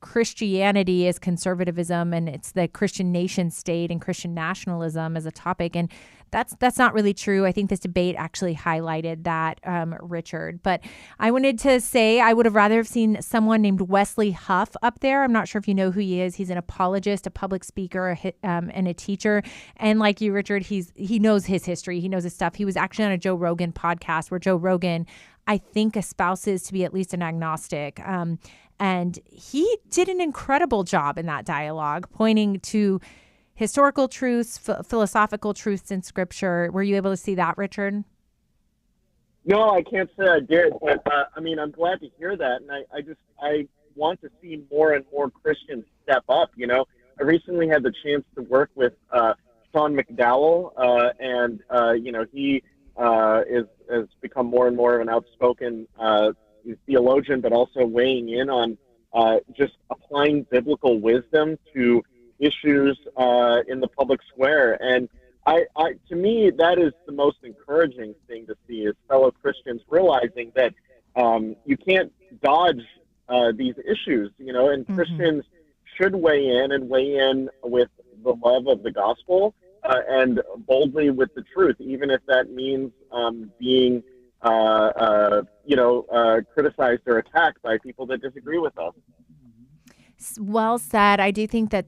Christianity is conservatism, and it's the Christian nation state and Christian nationalism as a topic. And that's not really true. I think this debate actually highlighted that, Richard. But I wanted to say I would have rather have seen someone named Wesley Huff up there. I'm not sure if you know who he is. He's an apologist, a public speaker, and a teacher. And like you, Richard, he knows his history. He knows his stuff. He was actually on a Joe Rogan podcast where Joe Rogan, I think, espouses to be at least an agnostic. And he did an incredible job in that dialogue, pointing to historical truths, philosophical truths in Scripture. Were you able to see that, Richard? No, I can't say I did, but I'm glad to hear that, and I want to see more and more Christians step up. I recently had the chance to work with Sean McDowell, and he has become more and more of an outspoken theologian, but also weighing in on just applying biblical wisdom to issues in the public square. And to me, that is the most encouraging thing to see, is fellow Christians realizing that you can't dodge these issues, and Christians should weigh in with the love of the gospel and boldly with the truth, even if that means being criticized or attacked by people that disagree with us. Well said. I do think that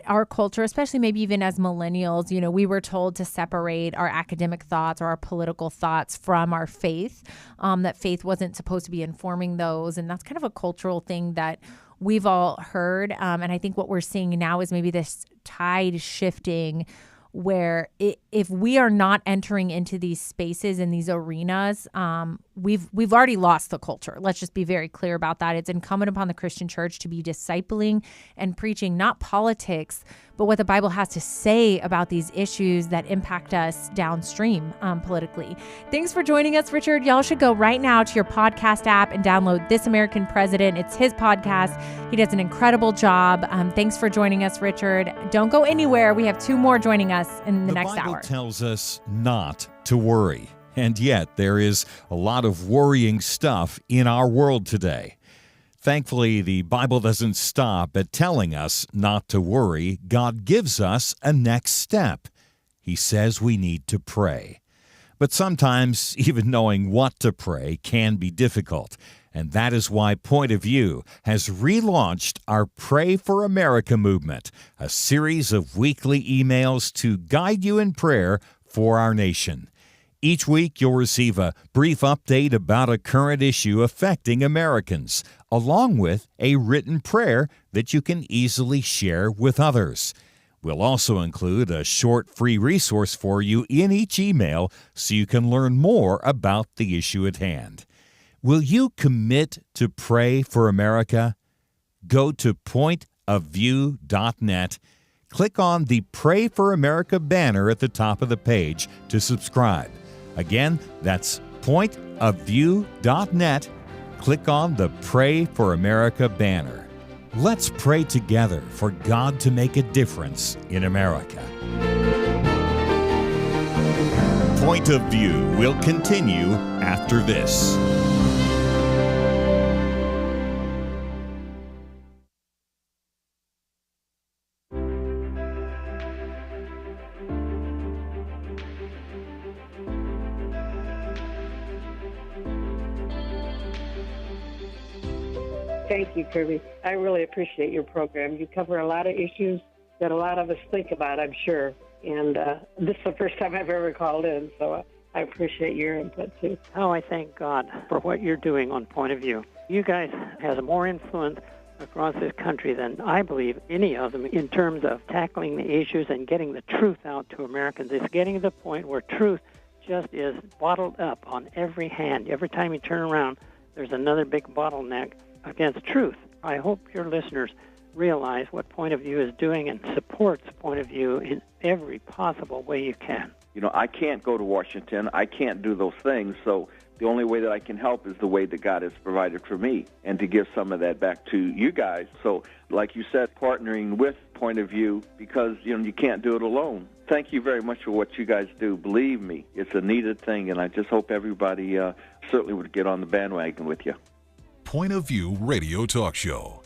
our culture, especially maybe even as millennials, we were told to separate our academic thoughts or our political thoughts from our faith, that faith wasn't supposed to be informing those. And that's kind of a cultural thing that we've all heard. And I think what we're seeing now is maybe this tide shifting, where if we are not entering into these spaces and these arenas, we've already lost the culture. Let's just be very clear about that. It's incumbent upon the Christian church to be discipling and preaching not politics, but what the Bible has to say about these issues that impact us downstream politically. Thanks for joining us, Richard. Y'all should go right now to your podcast app and download This American President. It's his podcast. He does an incredible job. Thanks for joining us, Richard. Don't go anywhere. We have two more joining us in the next hour. The Bible tells us not to worry. And yet there is a lot of worrying stuff in our world today. Thankfully, the Bible doesn't stop at telling us not to worry. God gives us a next step. He says we need to pray. But sometimes even knowing what to pray can be difficult. And that is why Point of View has relaunched our Pray for America movement, a series of weekly emails to guide you in prayer for our nation. Each week, you'll receive a brief update about a current issue affecting Americans, along with a written prayer that you can easily share with others. We'll also include a short free resource for you in each email so you can learn more about the issue at hand. Will you commit to pray for America? Go to pointofview.net. Click on the Pray for America banner at the top of the page to subscribe. Again, that's pointofview.net. Click on the Pray for America banner. Let's pray together for God to make a difference in America. Point of View will continue after this. Thank you, Kirby. I really appreciate your program. You cover a lot of issues that a lot of us think about, I'm sure. And this is the first time I've ever called in, so I appreciate your input, too. Oh, I thank God for what you're doing on Point of View. You guys have more influence across this country than I believe any of them in terms of tackling the issues and getting the truth out to Americans. It's getting to the point where truth just is bottled up on every hand. Every time you turn around, there's another big bottleneck against truth. I hope your listeners realize what Point of View is doing and supports Point of View in every possible way you can. You know, I can't go to Washington. I can't do those things. So the only way that I can help is the way that God has provided for me, and to give some of that back to you guys. So, like you said, partnering with Point of View, because, you know, you can't do it alone. Thank you very much for what you guys do. Believe me, it's a needed thing, and I just hope everybody certainly would get on the bandwagon with you. Point of View Radio Talk Show.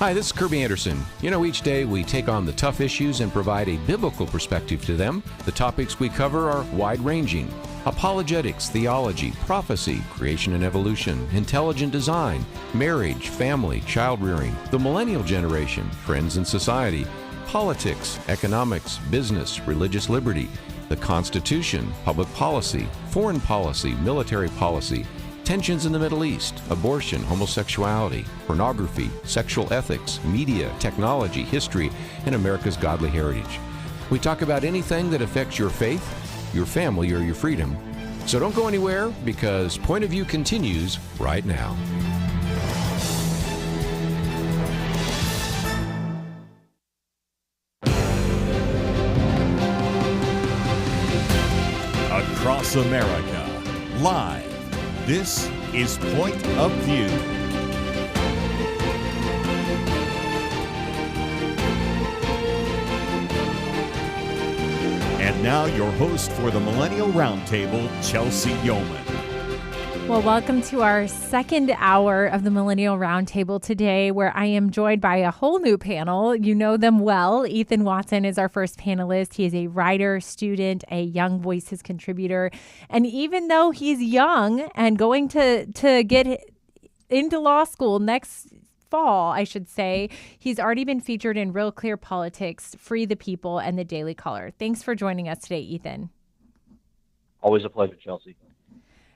Hi, this is Kirby Anderson. You know, each day we take on the tough issues and provide a biblical perspective to them. The topics we cover are wide-ranging: apologetics, theology, prophecy, creation and evolution, intelligent design, marriage, family, child-rearing, the millennial generation, friends and society, politics, economics, business, religious liberty, the Constitution, public policy, foreign policy, military policy, tensions in the Middle East, abortion, homosexuality, pornography, sexual ethics, media, technology, history, and America's godly heritage. We talk about anything that affects your faith, your family, or your freedom. So don't go anywhere, because Point of View continues right now. Across America, live. This is Point of View. And now your host for the Millennial Roundtable, Chelsey Youman. Well, welcome to our second hour of the Millennial Roundtable today, where I am joined by a whole new panel. You know them well. Ethan Watson is our first panelist. He is a writer, student, a Young Voices contributor. And even though he's young and going to get into law school next fall, I should say, he's already been featured in Real Clear Politics, Free the People, and The Daily Caller. Thanks for joining us today, Ethan. Always a pleasure, Chelsey.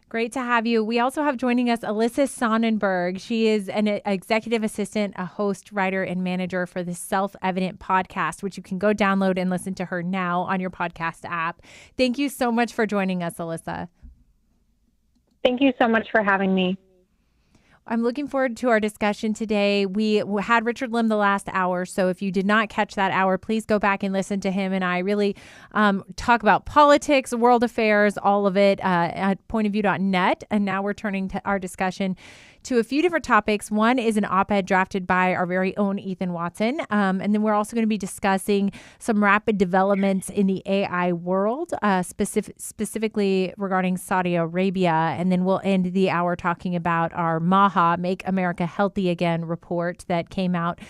Great to have you. We also have joining us Alyssa Sonnenburg. She is an executive assistant, a host, writer, and manager for the Self-Evident podcast, which you can go download and listen to her now on your podcast app. Thank you so much for joining us, Alyssa. Thank you so much for having me. I'm looking forward to our discussion today. We had Richard Lim the last hour, so if you did not catch that hour, please go back and listen to him and I really talk about politics, world affairs, all of it at pointofview.net. And now we're turning to our discussion to a few different topics. One is an op-ed drafted by our very own Ethan Watson. And then we're also going to be discussing some rapid developments in the AI world, specifically regarding Saudi Arabia. And then we'll end the hour talking about our MAHA, Make America Healthy Again report that came out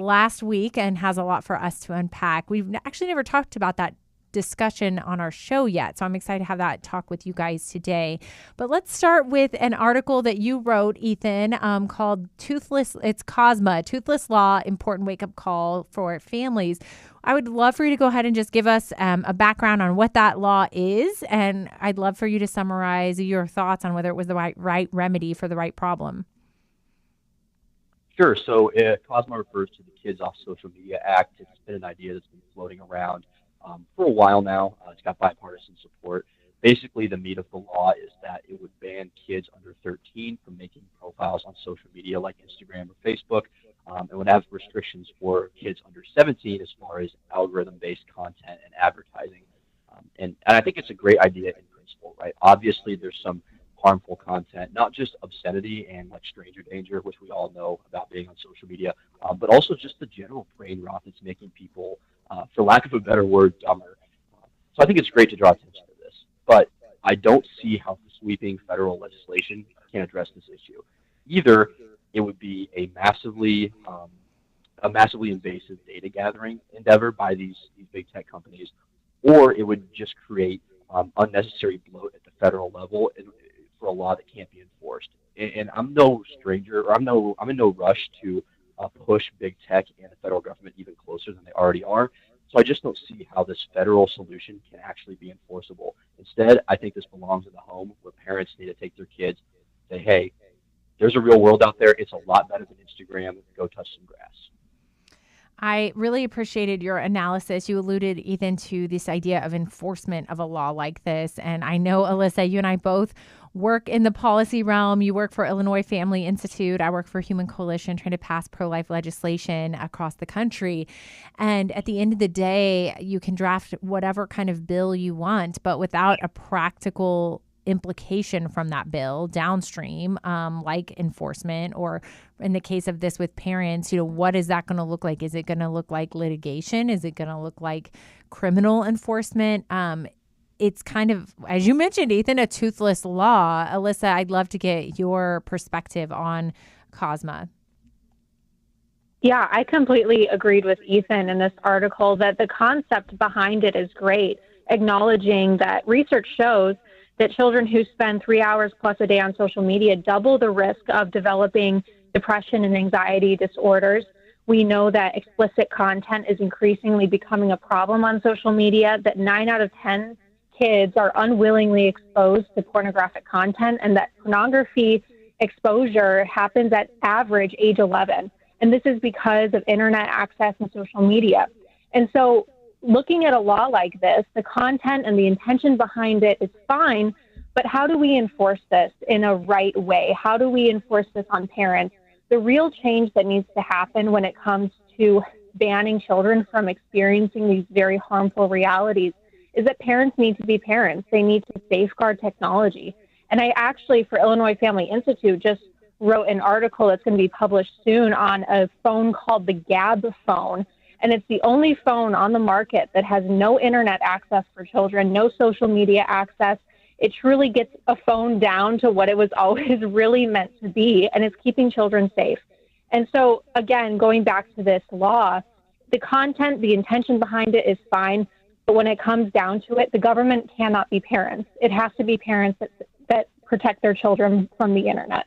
last week and has a lot for us to unpack. We've actually never talked about that discussion on our show yet, so I'm excited to have that talk with you guys today. But let's start with an article that you wrote, Ethan, called it's COSMA, Toothless Law, Important Wake-Up Call for Families. I would love for you to go ahead and just give us a background on what that law is, and I'd love for you to summarize your thoughts on whether it was the right remedy for the right problem. Sure. So COSMA refers to the Kids Off Social Media Act. It's been an idea that's been floating around for a while now. It's got bipartisan support. Basically, the meat of the law is that it would ban kids under 13 from making profiles on social media like Instagram or Facebook, and would have restrictions for kids under 17 as far as algorithm-based content and advertising. And I think it's a great idea in principle, right? Obviously, there's some harmful content, not just obscenity and like stranger danger, which we all know about being on social media, but also just the general brain rot that's making people, for lack of a better word, dumber. So I think it's great to draw attention to this, but I don't see how sweeping federal legislation can address this issue. Either it would be a massively invasive data gathering endeavor by these big tech companies, or it would just create unnecessary bloat at the federal level for a law that can't be enforced. And I'm no stranger, or I'm in no rush to push big tech and the federal government even closer than they already are. So I just don't see how this federal solution can actually be enforceable. Instead, I think this belongs in the home, where parents need to take their kids, say, hey, there's a real world out there. It's a lot better than Instagram. Go touch some grass. I really appreciated your analysis. You alluded, Ethan, to this idea of enforcement of a law like this. And I know, Alyssa, you and I both work in the policy realm. You work for Illinois Family Institute. I work for Human Coalition, trying to pass pro-life legislation across the country. And at the end of the day, you can draft whatever kind of bill you want, but without a practical implication from that bill downstream, like enforcement, or in the case of this with parents, what is that going to look like? Is it going to look like litigation? Is it going to look like criminal enforcement? It's kind of, as you mentioned, Ethan, a toothless law. Alyssa, I'd love to get your perspective on COSMA. Yeah, I completely agreed with Ethan in this article that the concept behind it is great, acknowledging that research shows that children who spend 3 hours plus a day on social media double the risk of developing depression and anxiety disorders. We know that explicit content is increasingly becoming a problem on social media, that 9 out of 10 kids are unwillingly exposed to pornographic content, and that pornography exposure happens at average age 11. And this is because of internet access and social media. And so looking at a law like this, the content and the intention behind it is fine, but how do we enforce this in a right way? How do we enforce this on parents? The real change that needs to happen when it comes to banning children from experiencing these very harmful realities is that parents need to be parents. They need to safeguard technology. And I actually, for Illinois Family Institute, just wrote an article that's going to be published soon on a phone called the Gab phone. And it's the only phone on the market that has no internet access for children, no social media access. It truly gets a phone down to what it was always really meant to be, and it's keeping children safe. And so, again, going back to this law, the content, the intention behind it is fine, but when it comes down to it, the government cannot be parents. It has to be parents that protect their children from the internet.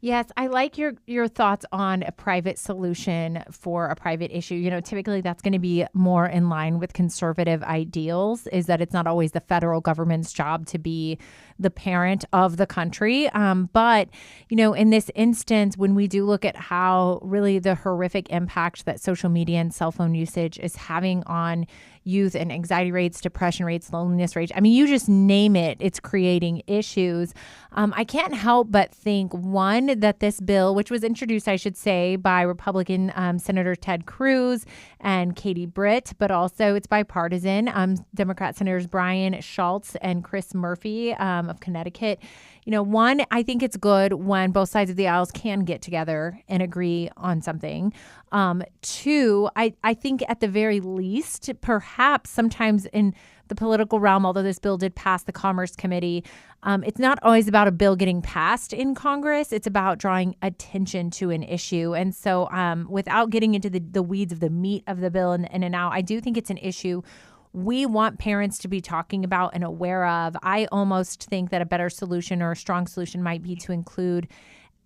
Yes, I like your thoughts on a private solution for a private issue. You know, typically that's going to be more in line with conservative ideals, is that it's not always the federal government's job to be the parent of the country. But, you know, in this instance, when we do look at how really the horrific impact that social media and cell phone usage is having on youth and anxiety rates, depression rates, loneliness rates. I mean, you just name it, it's creating issues. I can't help but think, one, that this bill, which was introduced, I should say, by Republican Senator Ted Cruz and Katie Britt, but also it's bipartisan. Democrat Senators Brian Schultz and Chris Murphy of Connecticut. You know, one, I think it's good when both sides of the aisles can get together and agree on something. Two, I think at the very least, perhaps sometimes in the political realm, although this bill did pass the Commerce Committee, it's not always about a bill getting passed in Congress. It's about drawing attention to an issue. And so without getting into the weeds of the meat of the bill and now, I do think it's an issue we want parents to be talking about and aware of. I almost think that a better solution or a strong solution might be to include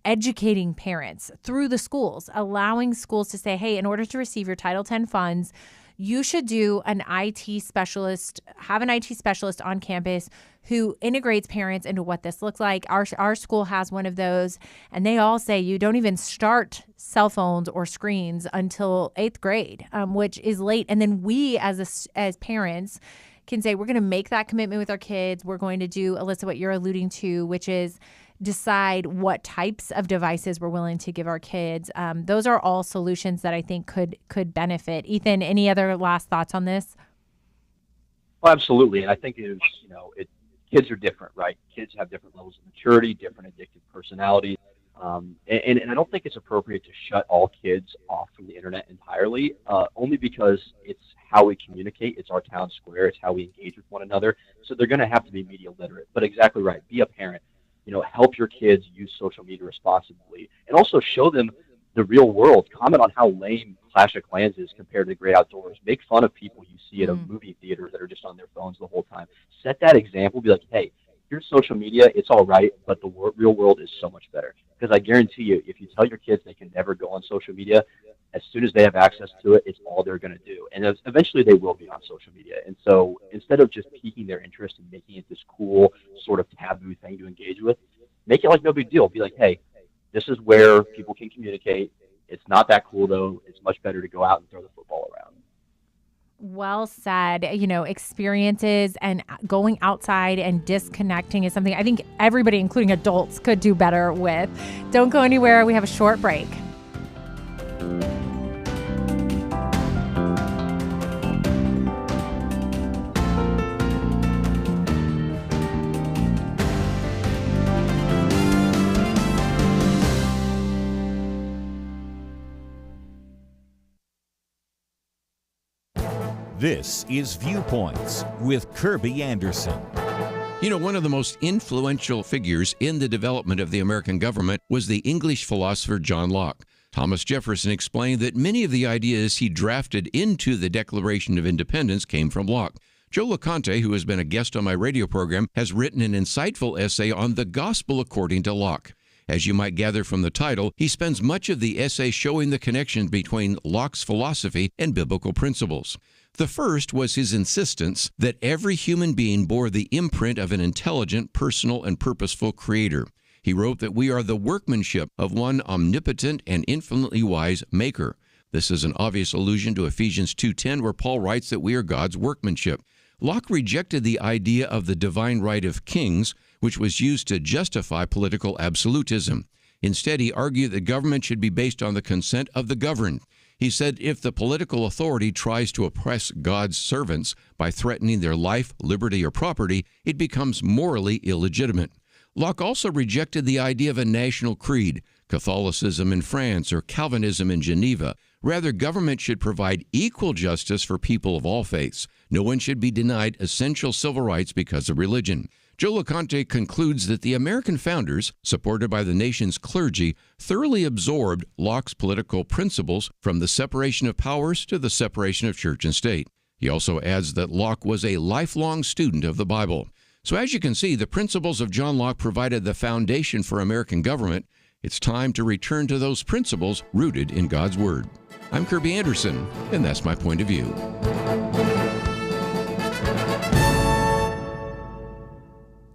educating parents through the schools, allowing schools to say, hey, in order to receive your Title X funds, you should do have an IT specialist on campus who integrates parents into what this looks like. Our school has one of those, and they all say you don't even start cell phones or screens until 8th grade, which is late. And then we as parents can say, we're going to make that commitment with our kids. We're going to do, Alyssa, what you're alluding to, which is decide what types of devices we're willing to give our kids. Those are all solutions that I think could benefit. Ethan, any other last thoughts on this? Well, absolutely. And I think kids are different, right? Kids have different levels of maturity, different addictive personalities. And I don't think it's appropriate to shut all kids off from the internet entirely, only because it's how we communicate. It's our town square. It's how we engage with one another. So they're going to have to be media literate. But exactly right. Be a parent. Help your kids use social media responsibly, and also show them the real world. Comment on how lame Clash of Clans is compared to the great outdoors. Make fun of people you see at a movie theater that are just on their phones the whole time. Set that example. Be like, hey, here's social media. It's all right, but the real world is so much better. Because I guarantee you, if you tell your kids they can never go on social media, as soon as they have access to it, it's all they're going to do. And eventually they will be on social media. And so instead of just piquing their interest and making it this cool sort of taboo thing to engage with, make it like no big deal. Be like, hey, this is where people can communicate. It's not that cool, though. It's much better to go out and throw the football around. Well said. Experiences and going outside and disconnecting is something I think everybody, including adults, could do better with. Don't go anywhere. We have a short break. This is Viewpoints with Kirby Anderson. You know, one of the most influential figures in the development of the American government was the English philosopher John Locke. Thomas Jefferson explained that many of the ideas he drafted into the Declaration of Independence came from Locke. Joe LeConte, who has been a guest on my radio program, has written an insightful essay on the gospel according to Locke. As you might gather from the title, he spends much of the essay showing the connection between Locke's philosophy and biblical principles. The first was his insistence that every human being bore the imprint of an intelligent, personal, and purposeful creator. He wrote that we are the workmanship of one omnipotent and infinitely wise maker. This is an obvious allusion to Ephesians 2:10, where Paul writes that we are God's workmanship. Locke rejected the idea of the divine right of kings, which was used to justify political absolutism. Instead, he argued that government should be based on the consent of the governed. He said if the political authority tries to oppress God's servants by threatening their life, liberty, or property, it becomes morally illegitimate. Locke also rejected the idea of a national creed, Catholicism in France or Calvinism in Geneva. Rather, government should provide equal justice for people of all faiths. No one should be denied essential civil rights because of religion. Joe LeConte concludes that the American founders, supported by the nation's clergy, thoroughly absorbed Locke's political principles from the separation of powers to the separation of church and state. He also adds that Locke was a lifelong student of the Bible. So as you can see, the principles of John Locke provided the foundation for American government. It's time to return to those principles rooted in God's Word. I'm Kirby Anderson, and that's my point of view.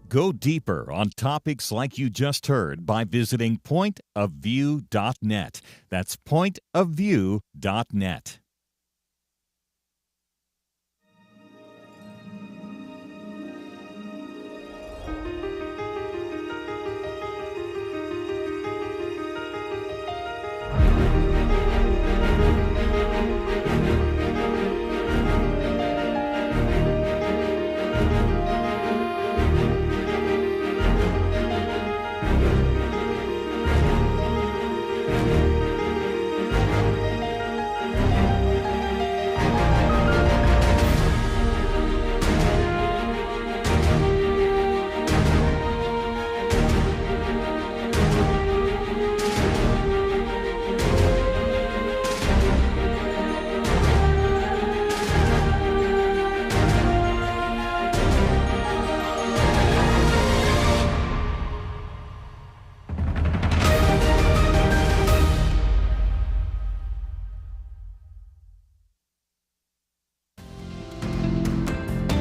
Go deeper on topics like you just heard by visiting pointofview.net. That's pointofview.net.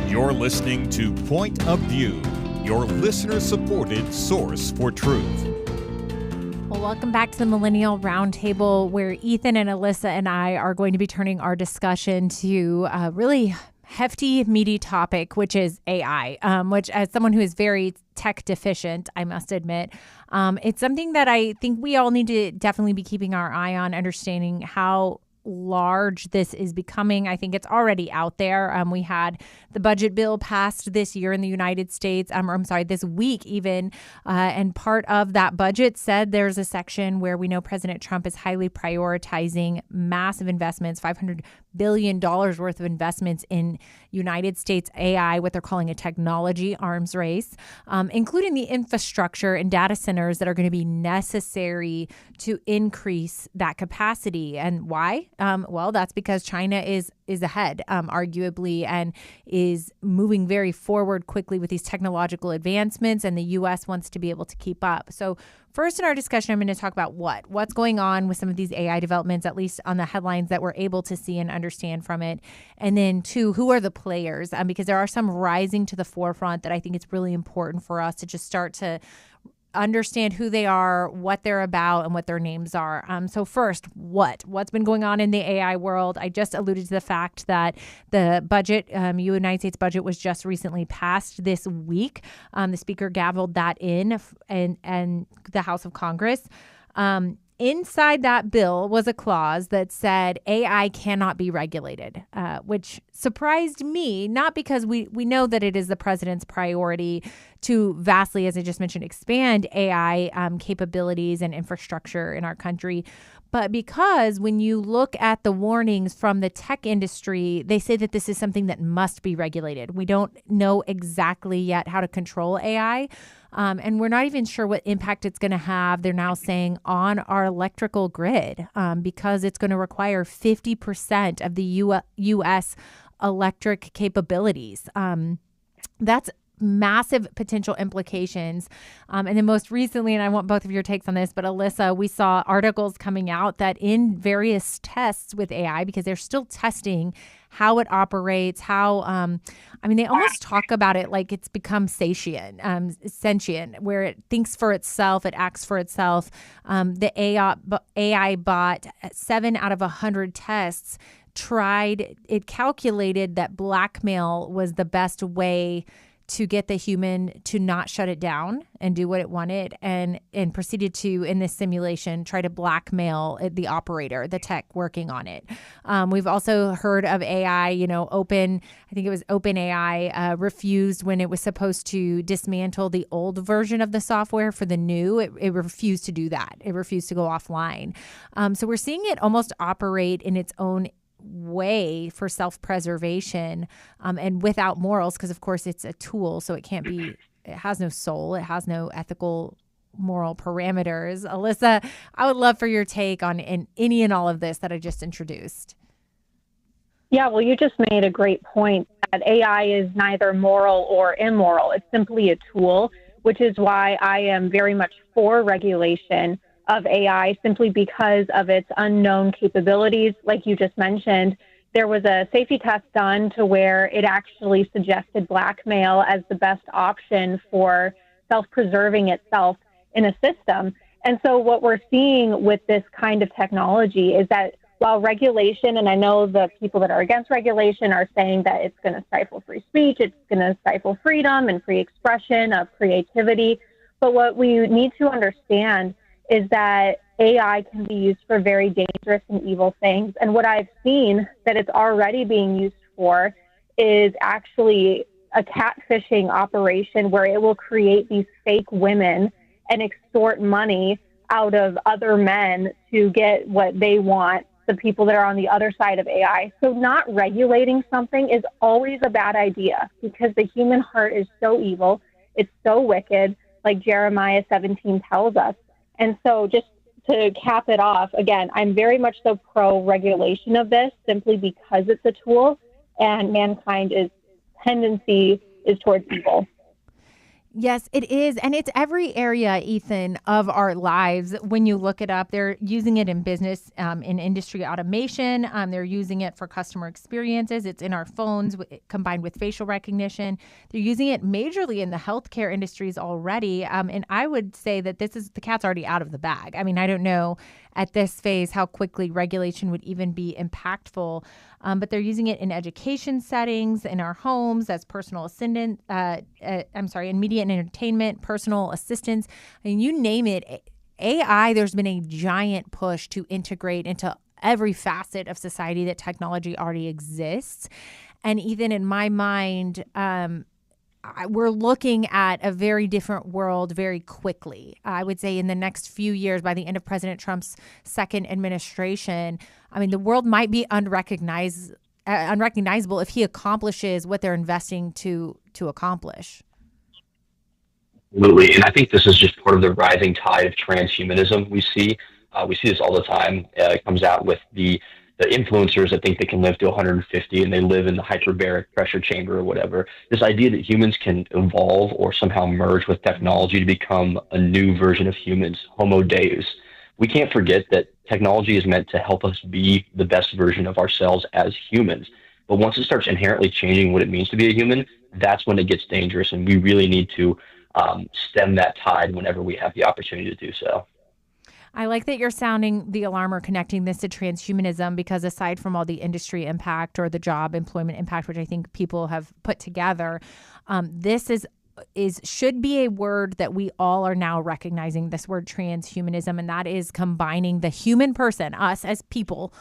You're listening to Point of View, your listener-supported source for truth. Well, welcome back to the Millennial Roundtable, where Ethan and Alyssa and I are going to be turning our discussion to a really hefty, meaty topic, which is AI, which as someone who is very tech deficient, I must admit, it's something that I think we all need to definitely be keeping our eye on, understanding how large this is becoming. I think it's already out there. We had the budget bill passed this year in the United States, this week even, and part of that budget said there's a section where we know President Trump is highly prioritizing massive investments, $500 billion worth of investments in United States AI, what they're calling a technology arms race, including the infrastructure and data centers that are going to be necessary to increase that capacity. And why? Well, that's because China is ahead, arguably, and is moving very forward quickly with these technological advancements, and the U.S. wants to be able to keep up. So first in our discussion, I'm going to talk about what's going on with some of these AI developments, at least on the headlines that we're able to see and understand from it. And then two, who are the players? Because there are some rising to the forefront that I think it's really important for us to just start to understand who they are, what they're about, and what their names are. So first, what's been going on in the AI world? I just alluded to the fact that the budget, United States budget, was just recently passed this week. The speaker gavelled that in and the House of Congress. Inside that bill was a clause that said AI cannot be regulated, which surprised me, not because we know that it is the president's priority to vastly, as I just mentioned, expand AI capabilities and infrastructure in our country, But because when you look at the warnings from the tech industry, they say that this is something that must be regulated. We don't know exactly yet how to control AI. And we're not even sure what impact it's going to have, they're now saying, on our electrical grid, because it's going to require 50% of the U.S. electric capabilities. That's massive potential implications. And then most recently, and I want both of your takes on this, but Alyssa, we saw articles coming out that in various tests with AI, because they're still testing how it operates, how, they almost talk about it like it's become sentient, where it thinks for itself, it acts for itself. The AI bot, 7 out of 100 tests, it calculated that blackmail was the best way to get the human to not shut it down and do what it wanted, and proceeded to, in this simulation, try to blackmail the operator, the tech working on it. We've also heard of AI, I think it was OpenAI refused when it was supposed to dismantle the old version of the software for the new. It refused to do that. It refused to go offline. So we're seeing it almost operate in its own way for self-preservation, and without morals, because of course it's a tool, so it has no soul, it has no ethical moral parameters. Alyssa, I would love for your take on any and all of this that I just introduced. Yeah, well, you just made a great point that AI is neither moral or immoral. It's simply a tool, which is why I am very much for regulation of AI, simply because of its unknown capabilities. Like you just mentioned, there was a safety test done to where it actually suggested blackmail as the best option for self-preserving itself in a system. And so what we're seeing with this kind of technology is that while regulation, and I know the people that are against regulation are saying that it's going to stifle free speech, it's going to stifle freedom and free expression of creativity. But what we need to understand is that AI can be used for very dangerous and evil things. And what I've seen that it's already being used for is actually a catfishing operation where it will create these fake women and extort money out of other men to get what they want, the people that are on the other side of AI. So not regulating something is always a bad idea, because the human heart is so evil, it's so wicked, like Jeremiah 17 tells us. And so just to cap it off, again, I'm very much so pro-regulation of this, simply because it's a tool and mankind's tendency is towards evil. Yes, it is. And it's every area, Ethan, of our lives. When you look it up, they're using it in business, in industry automation. They're using it for customer experiences. It's in our phones combined with facial recognition. They're using it majorly in the healthcare industries already. And I would say that the cat's already out of the bag. I mean, I don't know at this phase how quickly regulation would even be impactful. But they're using it in education settings, in our homes, as personal assistant, in media and entertainment, personal assistants. I mean, you name it. AI, there's been a giant push to integrate into every facet of society that technology already exists. And Ethan, in my mind, we're looking at a very different world very quickly. I would say in the next few years, by the end of President Trump's second administration, I mean, the world might be unrecognizable if he accomplishes what they're investing to accomplish. Absolutely. And I think this is just part of the rising tide of transhumanism we see. We see this all the time. It comes out with the influencers that think they can live to 150 and they live in the hyperbaric pressure chamber or whatever. This idea that humans can evolve or somehow merge with technology to become a new version of humans, Homo Deus. We can't forget that technology is meant to help us be the best version of ourselves as humans. But once it starts inherently changing what it means to be a human, that's when it gets dangerous, and we really need to stem that tide whenever we have the opportunity to do so. I like that you're sounding the alarm or connecting this to transhumanism, because aside from all the industry impact or the job employment impact, which I think people have put together, this should be a word that we all are now recognizing, this word transhumanism, and that is combining the human person, us as people,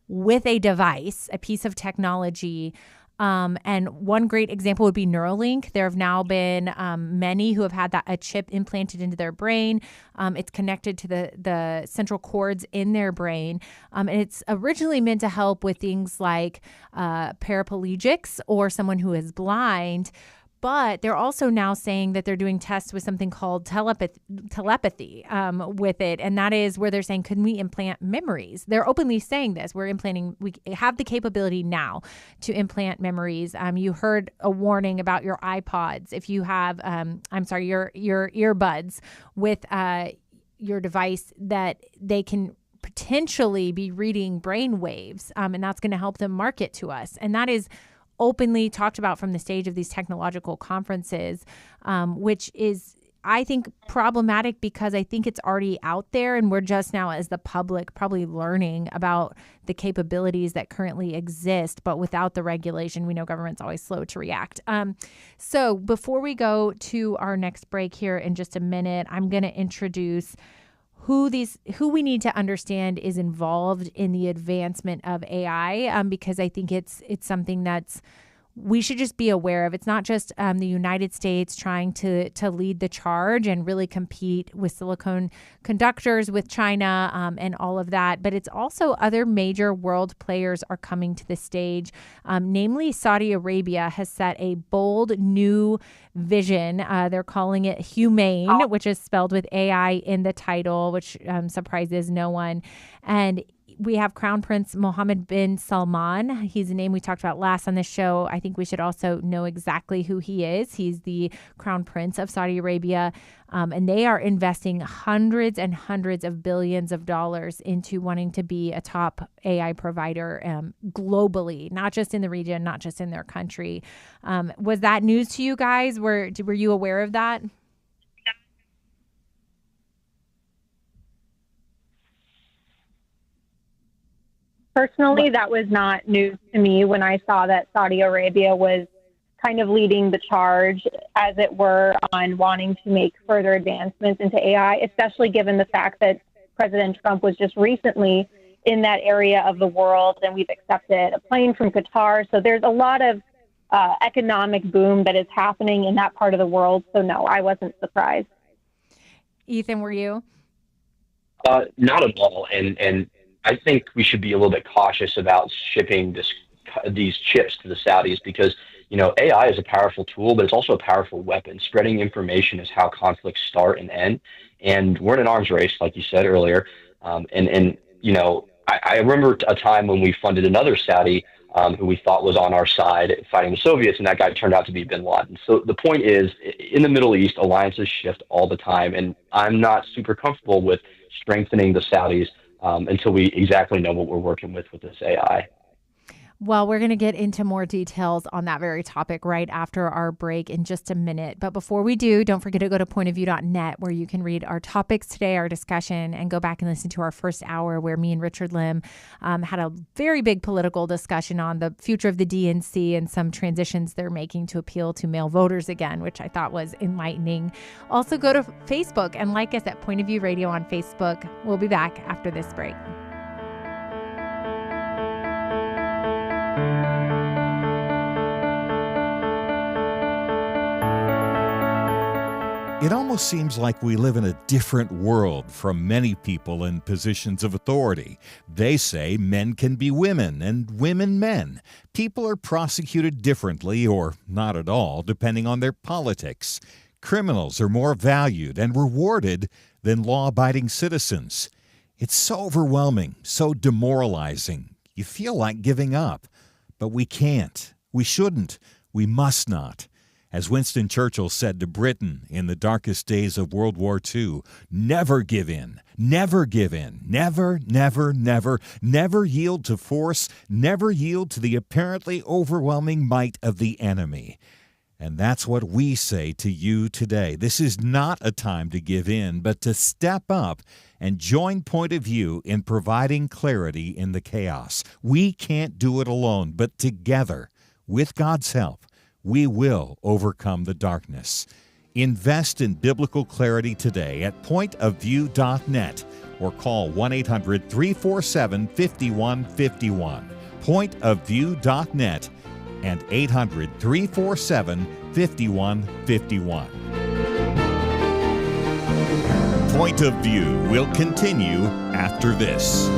with a device, a piece of technology, And one great example would be Neuralink. There have now been many who have had a chip implanted into their brain. It's connected to the central cords in their brain. And it's originally meant to help with things like paraplegics or someone who is blind. But they're also now saying that they're doing tests with something called telepathy with it. And that is where they're saying, can we implant memories? They're openly saying this. We have the capability now to implant memories. You heard a warning about your iPods. If you have, your earbuds with your device, that they can potentially be reading brain waves. And that's going to help them market to us. And that is openly talked about from the stage of these technological conferences, which is, I think, problematic because I think it's already out there and we're just now as the public probably learning about the capabilities that currently exist, but without the regulation, we know government's always slow to react. So before we go to our next break here in just a minute, I'm going to introduce who we need to understand is involved in the advancement of AI, because I think it's something that's we should just be aware of. It's not just the United States trying to lead the charge and really compete with silicon conductors with China and all of that, but it's also other major world players are coming to the stage. Namely, Saudi Arabia has set a bold new vision. They're calling it Humane, which is spelled with AI in the title, which surprises no one. And we have Crown Prince Mohammed bin Salman. He's a name we talked about last on this show. I think we should also know exactly who he is. He's the Crown Prince of Saudi Arabia, and they are investing hundreds and hundreds of billions of dollars into wanting to be a top AI provider globally, not just in the region, not just in their country. Was that news to you guys? Were you aware of that? Personally, that was not news to me when I saw that Saudi Arabia was kind of leading the charge, as it were, on wanting to make further advancements into AI, especially given the fact that President Trump was just recently in that area of the world, and we've accepted a plane from Qatar. So there's a lot of economic boom that is happening in that part of the world. So no, I wasn't surprised. Ethan, were you? Not at all. And I think we should be a little bit cautious about shipping these chips to the Saudis because, AI is a powerful tool, but it's also a powerful weapon. Spreading information is how conflicts start and end. And we're in an arms race, like you said earlier. I remember a time when we funded another Saudi who we thought was on our side fighting the Soviets, and that guy turned out to be bin Laden. So the point is, in the Middle East, alliances shift all the time, and I'm not super comfortable with strengthening the Saudis until we exactly know what we're working with this AI. Well, we're going to get into more details on that very topic right after our break in just a minute. But before we do, don't forget to go to pointofview.net where you can read our topics today, our discussion, and go back and listen to our first hour where me and Richard Lim had a very big political discussion on the future of the DNC and some transitions they're making to appeal to male voters again, which I thought was enlightening. Also, go to Facebook and like us at Point of View Radio on Facebook. We'll be back after this break. It almost seems like we live in a different world from many people in positions of authority. They say men can be women and women men. People are prosecuted differently or not at all, depending on their politics. Criminals are more valued and rewarded than law-abiding citizens. It's so overwhelming, so demoralizing. You feel like giving up. But we can't. We shouldn't. We must not. As Winston Churchill said to Britain in the darkest days of World War II, never give in, never give in, never, never, never, never yield to force, never yield to the apparently overwhelming might of the enemy. And that's what we say to you today. This is not a time to give in, but to step up and join Point of View in providing clarity in the chaos. We can't do it alone, but together, with God's help, we will overcome the darkness. Invest in biblical clarity today at pointofview.net or call 1-800-347-5151. Pointofview.net. and 800-347-5151. Point of View will continue after this.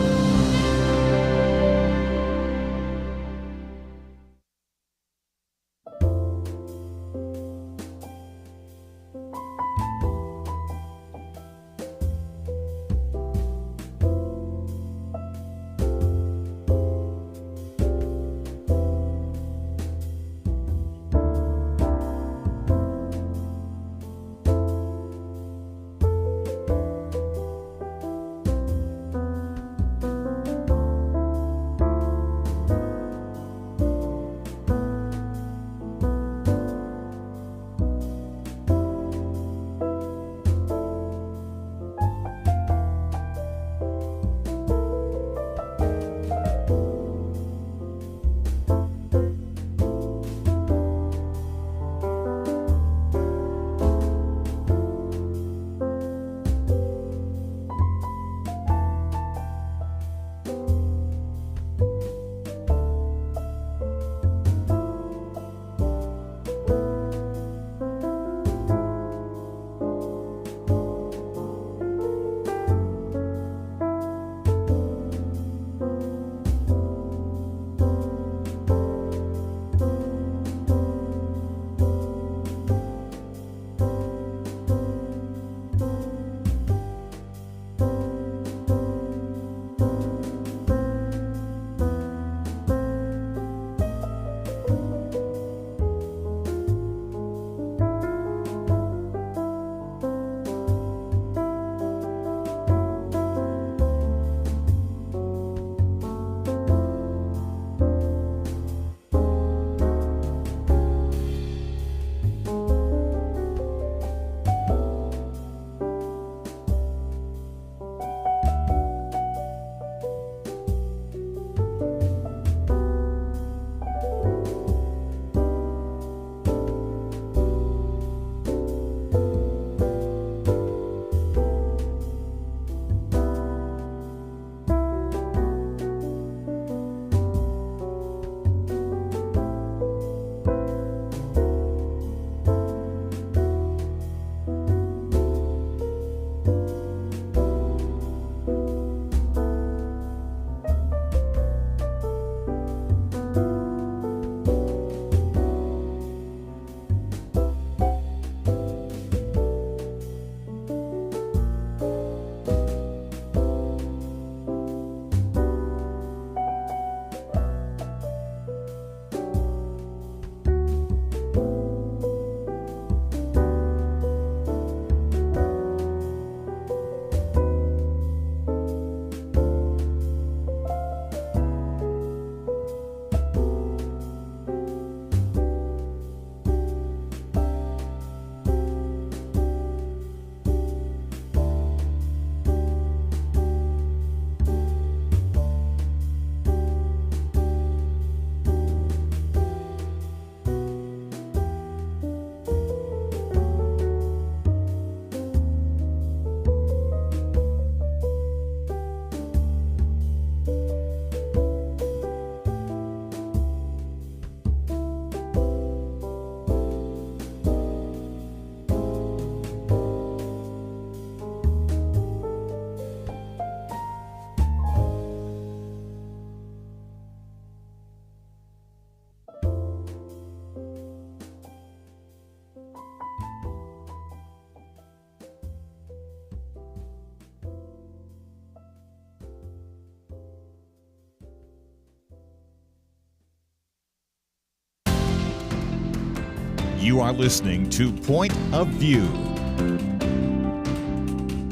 You are listening to Point of View.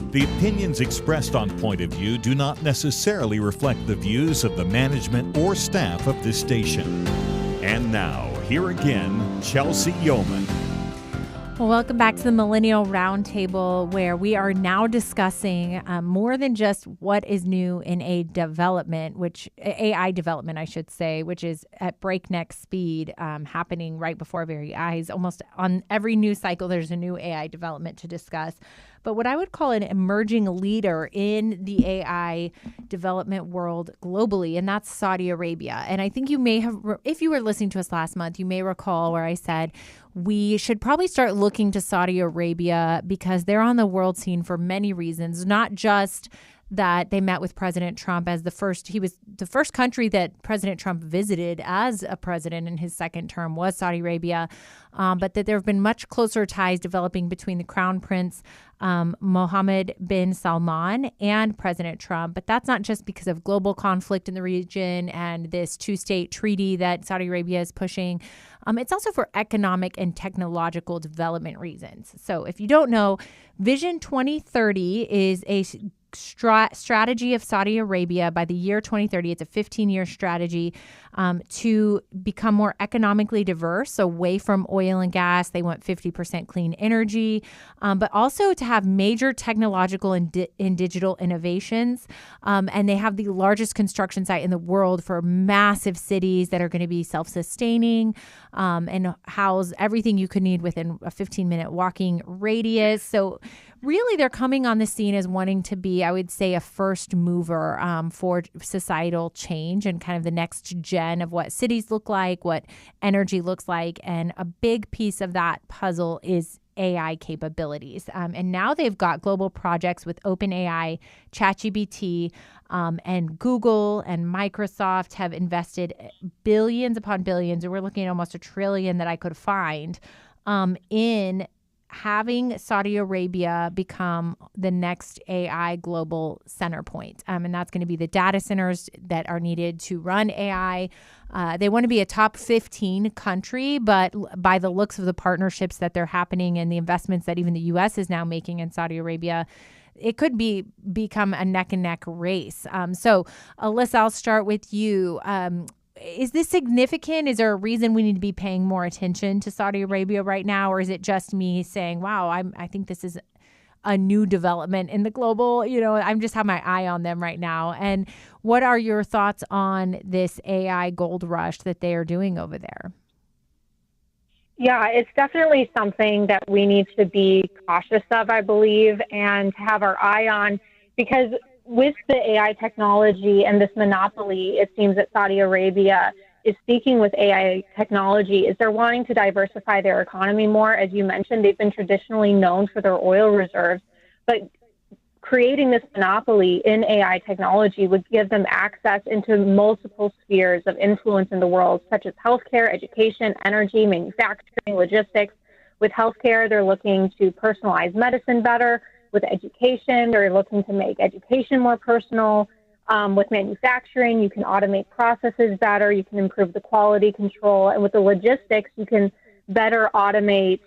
The opinions expressed on Point of View do not necessarily reflect the views of the management or staff of this station. And now, here again, Chelsey Youman. Well, welcome back to the Millennial Roundtable, where we are now discussing more than just what is new in AI development, which is at breakneck speed, happening right before our very eyes. Almost on every news cycle, there's a new AI development to discuss. but what I would call an emerging leader in the AI development world globally, and that's Saudi Arabia. And I think you may have, if you were listening to us last month, you may recall where I said we should probably start looking to Saudi Arabia because they're on the world scene for many reasons, not just that they met with President Trump as he was the first country that President Trump visited as a president in his second term was Saudi Arabia, but that there have been much closer ties developing between the Crown Prince Mohammed bin Salman and President Trump. But that's not just because of global conflict in the region and this two-state treaty that Saudi Arabia is pushing. It's also for economic and technological development reasons. So if you don't know, Vision 2030 is a strategy of Saudi Arabia by the year 2030. It's a 15-year strategy to become more economically diverse, away from oil and gas. They want 50% clean energy, but also to have major technological and digital innovations. And they have the largest construction site in the world for massive cities that are going to be self-sustaining and house everything you could need within a 15-minute walking radius. So really, they're coming on the scene as wanting to be, I would say, a first mover for societal change and kind of the next gen of what cities look like, what energy looks like. And a big piece of that puzzle is AI capabilities. And now they've got global projects with OpenAI, ChatGPT, and Google and Microsoft have invested billions upon billions, and we're looking at almost $1 trillion that I could find in having Saudi Arabia become the next AI global center point. And that's going to be the data centers that are needed to run AI. They want to be a top 15 country, but by the looks of the partnerships that they're happening and the investments that even the U.S. is now making in Saudi Arabia, it could become a neck and neck race. So Alyssa, I'll start with you. Is this significant? Is there a reason we need to be paying more attention to Saudi Arabia right now? Or is it just me saying, wow, I think this is a new development in the global, I'm just have my eye on them right now. And what are your thoughts on this AI gold rush that they are doing over there? Yeah, it's definitely something that we need to be cautious of, I believe, and to have our eye on, because with the AI technology and this monopoly, it seems that Saudi Arabia is speaking with AI technology is they're wanting to diversify their economy more. As you mentioned, they've been traditionally known for their oil reserves, but creating this monopoly in AI technology would give them access into multiple spheres of influence in the world, such as healthcare, education, energy, manufacturing, logistics. With healthcare, they're looking to personalize medicine better. With education, they're looking to make education more personal. With manufacturing, you can automate processes better. You can improve the quality control. And with the logistics, you can better automate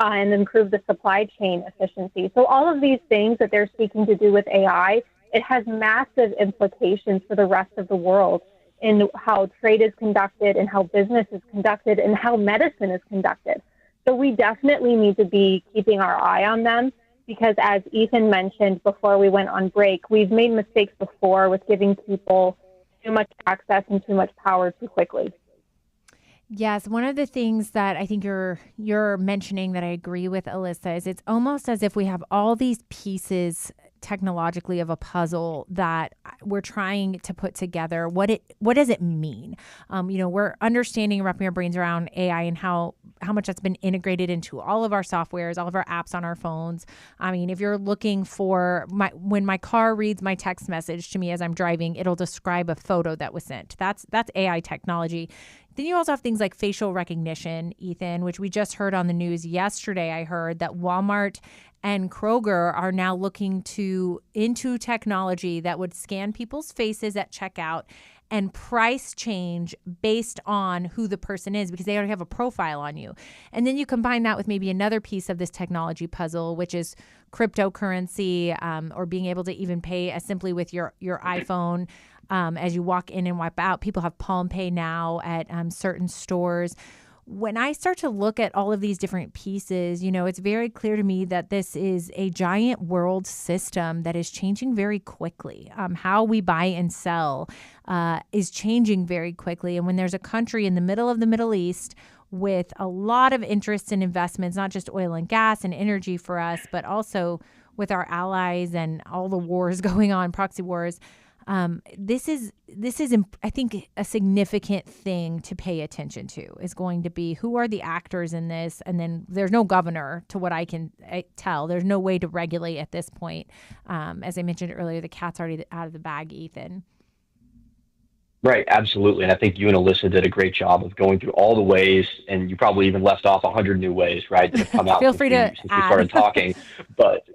and improve the supply chain efficiency. So all of these things that they're seeking to do with AI, it has massive implications for the rest of the world in how trade is conducted and how business is conducted and how medicine is conducted. So we definitely need to be keeping our eye on them. Because as Ethan mentioned before we went on break, we've made mistakes before with giving people too much access and too much power too quickly. Yes, one of the things that I think you're mentioning that I agree with, Alyssa, is it's almost as if we have all these pieces technologically of a puzzle that we're trying to put together. What does it mean? We're understanding, wrapping our brains around AI and how much that's been integrated into all of our softwares, all of our apps on our phones. I mean, if you're looking for when my car reads my text message to me as I'm driving, it'll describe a photo that was sent. That's AI technology. Then you also have things like facial recognition, Ethan, which we just heard on the news yesterday. I heard that Walmart and Kroger are now looking into technology that would scan people's faces at checkout and price change based on who the person is because they already have a profile on you. And then you combine that with maybe another piece of this technology puzzle, which is cryptocurrency or being able to even pay as simply with your iPhone as you walk in and wipe out. People have Palm Pay now at certain stores. When I start to look at all of these different pieces, it's very clear to me that this is a giant world system that is changing very quickly. How we buy and sell is changing very quickly. And when there's a country in the middle of the Middle East with a lot of interest in investments, not just oil and gas and energy for us, but also with our allies and all the wars going on, proxy wars. This is I think a significant thing to pay attention to is going to be who are the actors in this, and then there's no governor to what I can tell. There's no way to regulate at this point. As I mentioned earlier, the cat's already out of the bag, Ethan. Right, absolutely. And I think you and Alyssa did a great job of going through all the ways, and you probably even left off 100 new ways, right, that have come out Feel free to since we started talking. But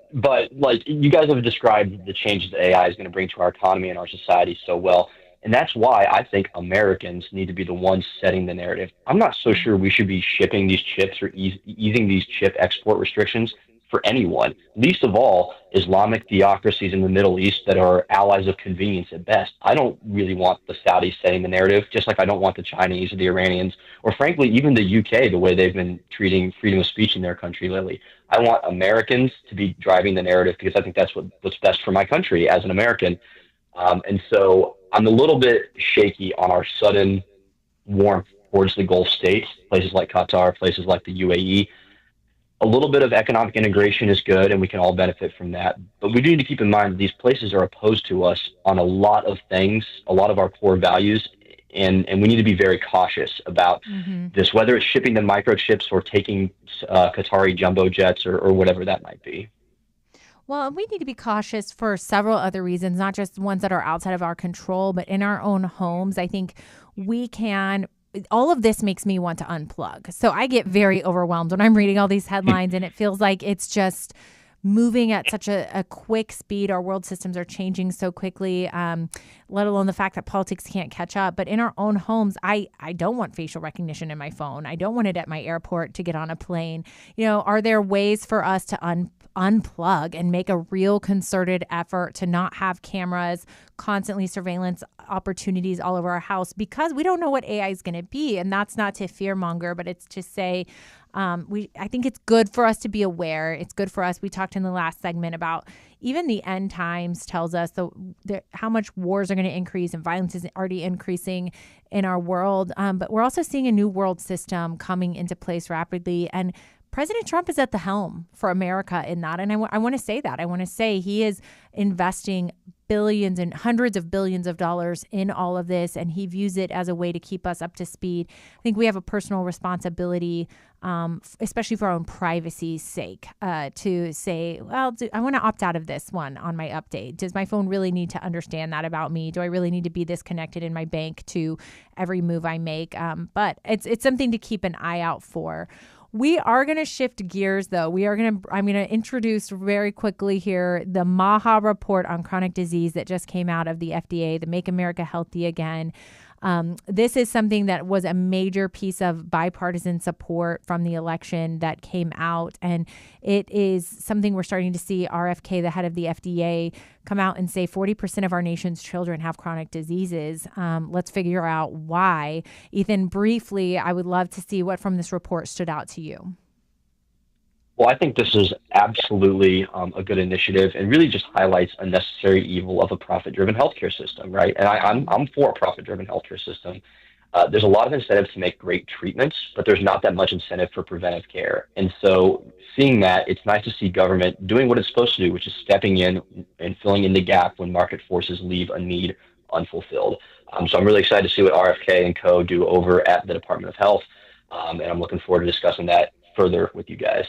like you guys have described the changes that AI is going to bring to our economy and our society so well. And that's why I think Americans need to be the ones setting the narrative. I'm not so sure we should be shipping these chips or easing these chip export restrictions for anyone, least of all Islamic theocracies in the Middle East that are allies of convenience at best. I don't really want the Saudis setting the narrative, just like I don't want the Chinese or the Iranians, or frankly, even the UK, the way they've been treating freedom of speech in their country lately. I want Americans to be driving the narrative because I think that's what's best for my country as an American. And so I'm a little bit shaky on our sudden warmth towards the Gulf states, places like Qatar, places like the UAE. A little bit of economic integration is good, and we can all benefit from that. But we do need to keep in mind that these places are opposed to us on a lot of things, a lot of our core values, and we need to be very cautious about this, whether it's shipping them microchips or taking Qatari jumbo jets or whatever that might be. Well, we need to be cautious for several other reasons, not just ones that are outside of our control, but in our own homes. I think we can... All of this makes me want to unplug. So I get very overwhelmed when I'm reading all these headlines, and it feels like it's just moving at such a quick speed. Our world systems are changing so quickly, let alone the fact that politics can't catch up. But in our own homes, I don't want facial recognition in my phone. I don't want it at my airport to get on a plane. You know, are there ways for us to unplug and make a real concerted effort to not have cameras, constantly surveillance opportunities all over our house, because we don't know what AI is going to be? And that's not to fearmonger, but it's to say, I think it's good for us to be aware. It's good for us. We talked in the last segment about even the end times tells us how much wars are going to increase and violence is already increasing in our world. But we're also seeing a new world system coming into place rapidly. And President Trump is at the helm for America in that. And I want to say that. I want to say he is investing billions and hundreds of billions of dollars in all of this, and he views it as a way to keep us up to speed. I think we have a personal responsibility, especially for our own privacy's sake, to say, well, I want to opt out of this one on my update. Does my phone really need to understand that about me? Do I really need to be this connected in my bank to every move I make? But it's something to keep an eye out for. We are going to shift gears, though. I'm going to introduce very quickly here the MAHA report on chronic disease that just came out of the FDA, the Make America Healthy Again. This is something that was a major piece of bipartisan support from the election that came out. And it is something we're starting to see RFK, the head of the FDA, come out and say 40% of our nation's children have chronic diseases. Let's figure out why. Ethan, briefly, I would love to see what from this report stood out to you. Well, I think this is absolutely a good initiative and really just highlights a necessary evil of a profit-driven healthcare system, right? And I'm for a profit-driven healthcare system. There's a lot of incentive to make great treatments, but there's not that much incentive for preventive care. And so seeing that, it's nice to see government doing what it's supposed to do, which is stepping in and filling in the gap when market forces leave a need unfulfilled. So I'm really excited to see what RFK and co. do over at the Department of Health, and I'm looking forward to discussing that further with you guys.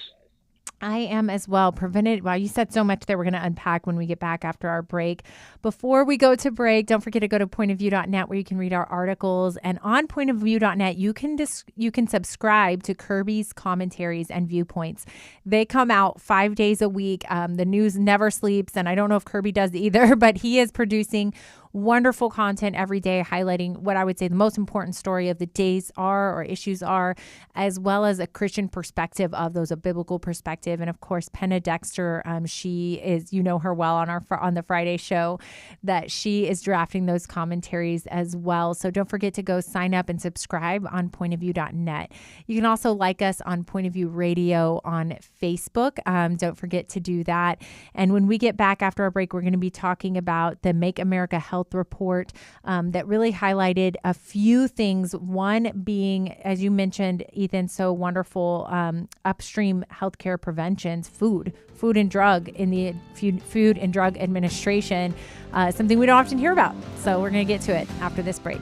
I am as well. Wow, you said so much that we're going to unpack when we get back after our break. Before we go to break, don't forget to go to pointofview.net where you can read our articles. And on pointofview.net, you can subscribe to Kirby's commentaries and viewpoints. They come out 5 days a week. The news never sleeps, and I don't know if Kirby does either, but he is producing wonderful content every day, highlighting what I would say the most important story of the days are or issues are, as well as a Christian perspective of those, a biblical perspective. And of course, Penna Dexter, she is, you know her well on the Friday show, that she is drafting those commentaries as well. So don't forget to go sign up and subscribe on pointofview.net. You can also like us on Point of View Radio on Facebook. Don't forget to do that. And when we get back after our break, we're going to be talking about the Make America Healthy health report that really highlighted a few things. One being, as you mentioned, Ethan, so wonderful, upstream healthcare preventions, food and drug in the Food and Drug Administration, something we don't often hear about. So we're going to get to it after this break.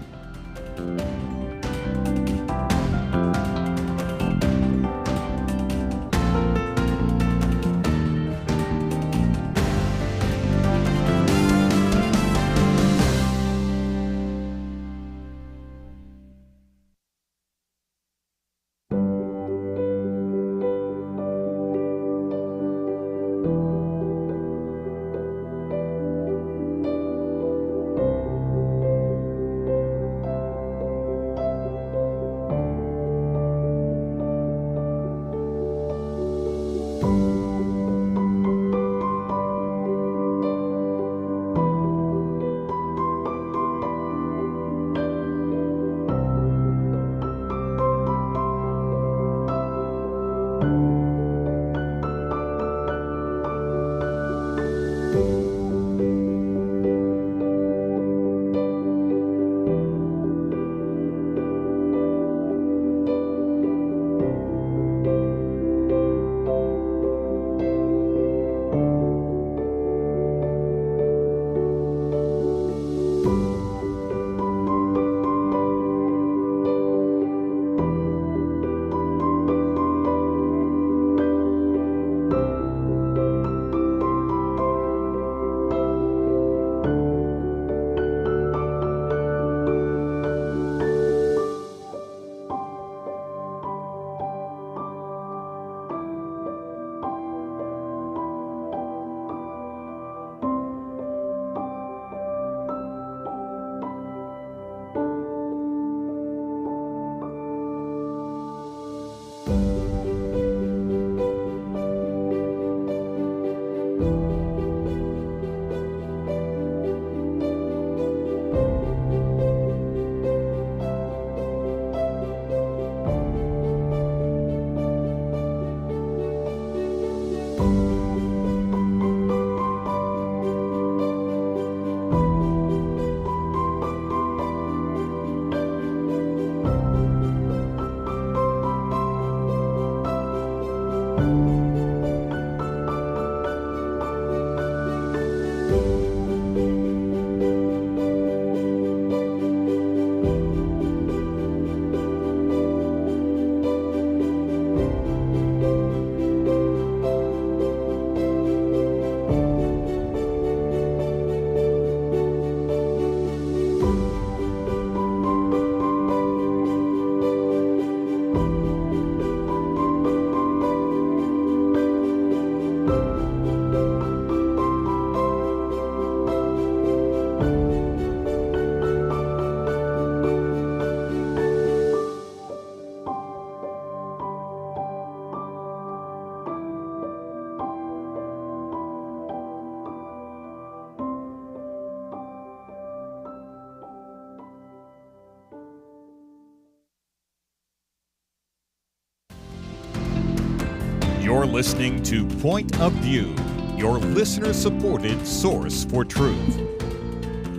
You're listening to Point of View, your listener-supported source for truth.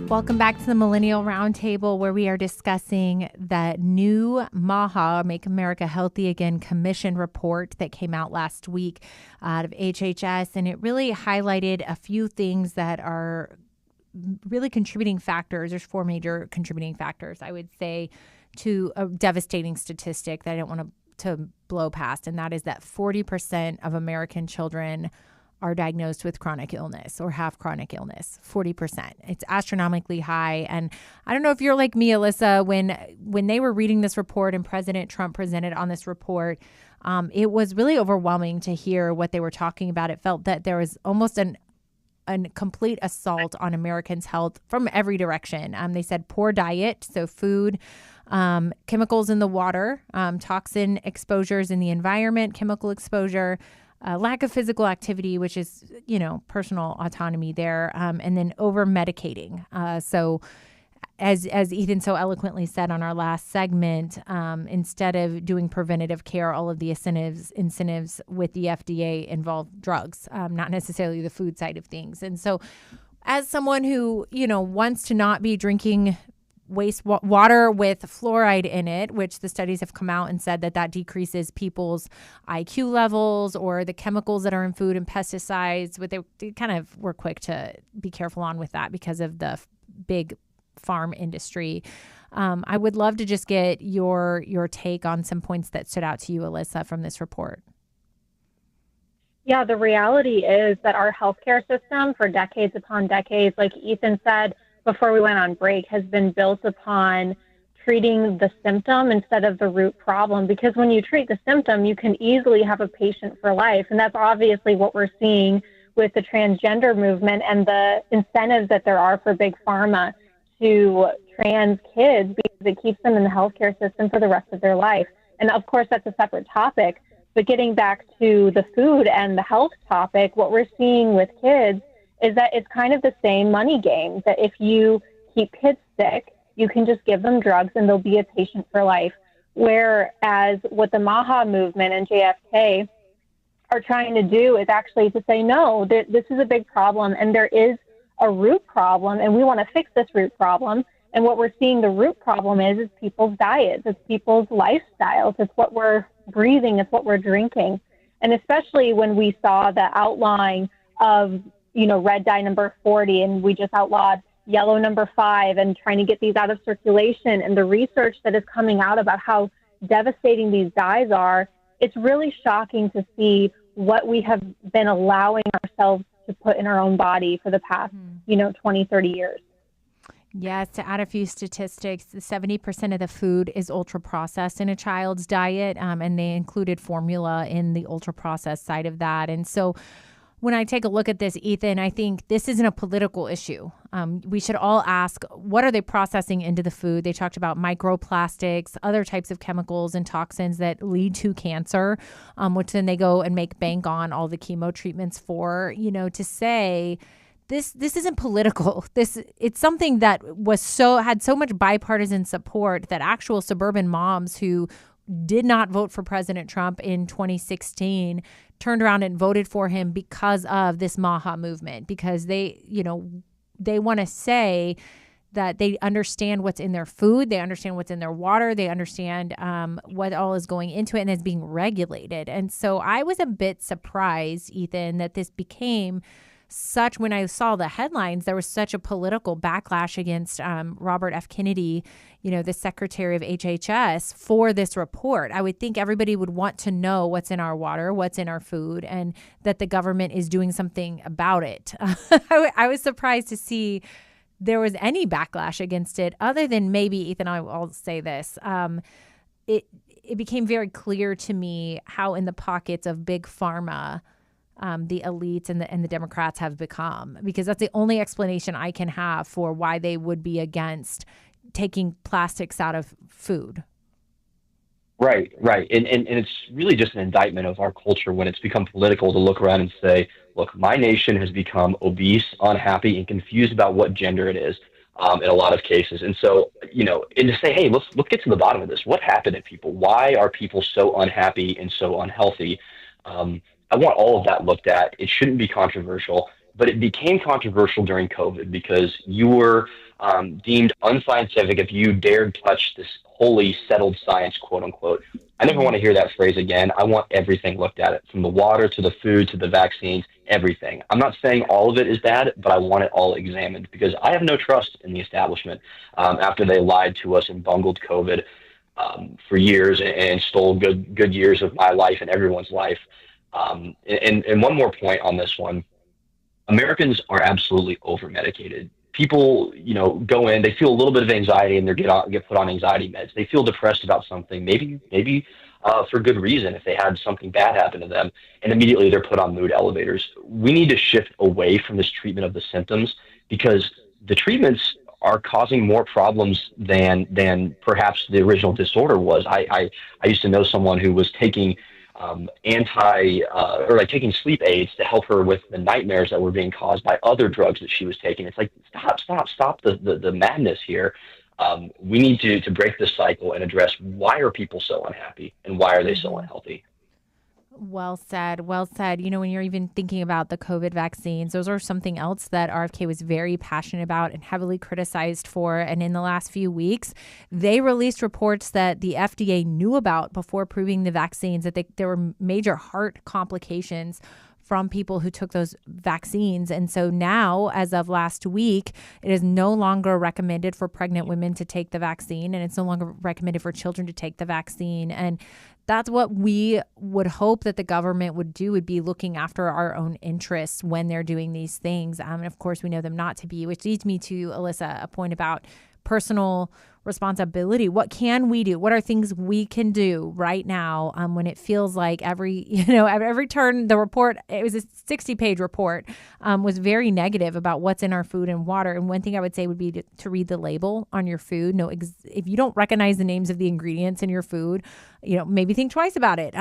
Welcome back to the Millennial Roundtable, where we are discussing the new MAHA, Make America Healthy Again Commission report that came out last week out of HHS. And it really highlighted a few things that are really contributing factors. There's 4 major contributing factors, I would say, to a devastating statistic that I don't want to blow past, and that is that 40% of American children are diagnosed with chronic illness or have chronic illness. 40%. It's astronomically high. And I don't know if you're like me, Alyssa, when they were reading this report and President Trump presented on this report, it was really overwhelming to hear what they were talking about. It felt that there was almost a complete assault on Americans' health from every direction. They said poor diet, so food, chemicals in the water, toxin exposures in the environment, chemical exposure, lack of physical activity, which is, personal autonomy there, and then over medicating. So as Ethan so eloquently said on our last segment, instead of doing preventative care, all of the incentives with the FDA involve drugs, not necessarily the food side of things. And so As someone who, wants to not be drinking water with fluoride in it, which the studies have come out and said that decreases people's IQ levels or the chemicals that are in food and pesticides. But they kind of were quick to be careful on with that because of the big farm industry. I would love to just get your take on some points that stood out to you, Alyssa, from this report. Yeah, the reality is that our healthcare system for decades upon decades, like Ethan said before we went on break, has been built upon treating the symptom instead of the root problem. Because when you treat the symptom, you can easily have a patient for life. And that's obviously what we're seeing with the transgender movement and the incentives that there are for big pharma to trans kids, because it keeps them in the healthcare system for the rest of their life. And of course, that's a separate topic. But getting back to the food and the health topic, what we're seeing with kids is that it's kind of the same money game, that if you keep kids sick, you can just give them drugs and they'll be a patient for life. Whereas what the MAHA movement and JFK are trying to do is actually to say, no, this is a big problem and there is a root problem and we want to fix this root problem. And what we're seeing the root problem is people's diets, it's people's lifestyles, it's what we're breathing, it's what we're drinking. And especially when we saw the outline of red dye number 40, and we just outlawed yellow number 5 and trying to get these out of circulation, and the research that is coming out about how devastating these dyes are, it's really shocking to see what we have been allowing ourselves to put in our own body for the past, 20, 30 years. Yes, to add a few statistics, 70% of the food is ultra-processed in a child's diet, and they included formula in the ultra-processed side of that. And so when I take a look at this, Ethan, I think this isn't a political issue. We should all ask, what are they processing into the food? They talked about microplastics, other types of chemicals and toxins that lead to cancer, which then they go and make bank on all the chemo treatments for, to say this isn't political. It's something that had so much bipartisan support that actual suburban moms who did not vote for President Trump in 2016 turned around and voted for him because of this MAHA movement, because they want to say that they understand what's in their food, they understand what's in their water, they understand what all is going into it and is being regulated. And so I was a bit surprised, Ethan, that this became such, when I saw the headlines, there was such a political backlash against Robert F. Kennedy, the Secretary of HHS, for this report. I would think everybody would want to know what's in our water, what's in our food, and that the government is doing something about it. I was surprised to see there was any backlash against it, other than maybe, Ethan, I'll say this. It became very clear to me how in the pockets of big pharma the elites and the Democrats have become, because that's the only explanation I can have for why they would be against taking plastics out of food. Right. And it's really just an indictment of our culture when it's become political to look around and say, look, my nation has become obese, unhappy, and confused about what gender it is in a lot of cases. And so, and to say, hey, let's get to the bottom of this. What happened to people? Why are people so unhappy and so unhealthy? I want all of that looked at. It shouldn't be controversial, but it became controversial during COVID because you were deemed unscientific if you dared touch this wholly settled science, quote unquote. I never want to hear that phrase again. I want everything looked at, it from the water to the food to the vaccines, everything. I'm not saying all of it is bad, but I want it all examined because I have no trust in the establishment after they lied to us and bungled COVID for years and stole good years of my life and everyone's life. And one more point on this one, Americans are absolutely over-medicated. People, go in, they feel a little bit of anxiety and they get put on anxiety meds. They feel depressed about something, maybe for good reason if they had something bad happen to them, and immediately they're put on mood elevators. We need to shift away from this treatment of the symptoms because the treatments are causing more problems than perhaps the original disorder was. I used to know someone who was taking taking sleep aids to help her with the nightmares that were being caused by other drugs that she was taking. It's like, stop the madness here. We need to break this cycle and address why are people so unhappy and why are they so unhealthy? Well said. Well said. When you're even thinking about the COVID vaccines, those are something else that RFK was very passionate about and heavily criticized for. And in the last few weeks, they released reports that the FDA knew about before approving the vaccines, that there were major heart complications from people who took those vaccines. And so now, as of last week, it is no longer recommended for pregnant women to take the vaccine, and it's no longer recommended for children to take the vaccine. And that's what we would hope that the government would do, would be looking after our own interests when they're doing these things. And of course, we know them not to be, which leads me to, Alyssa, a point about personal responsibility. What can we do? What are things we can do right now when it feels like every turn, the report, it was a 60-page report, was very negative about what's in our food and water. And one thing I would say would be to read the label on your food. If you don't recognize the names of the ingredients in your food, maybe think twice about it.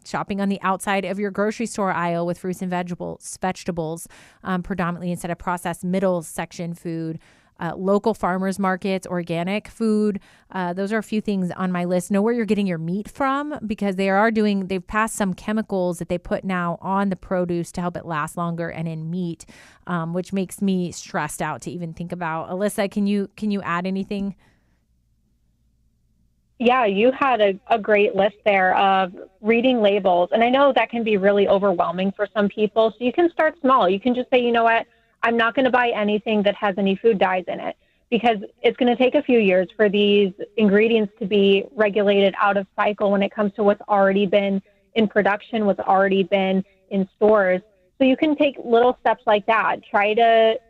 Shopping on the outside of your grocery store aisle with fruits and vegetables, predominantly instead of processed middle section food. Local farmers markets, organic food. Those are a few things on my list. Know where you're getting your meat from, because they've passed some chemicals that they put now on the produce to help it last longer and in meat, which makes me stressed out to even think about. Alyssa, can you add anything? Yeah, you had a great list there of reading labels. And I know that can be really overwhelming for some people. So you can start small. You can just say, you know what? I'm not going to buy anything that has any food dyes in it, because it's going to take a few years for these ingredients to be regulated out of cycle when it comes to what's already been in production, what's already been in stores. So you can take little steps like that. Try to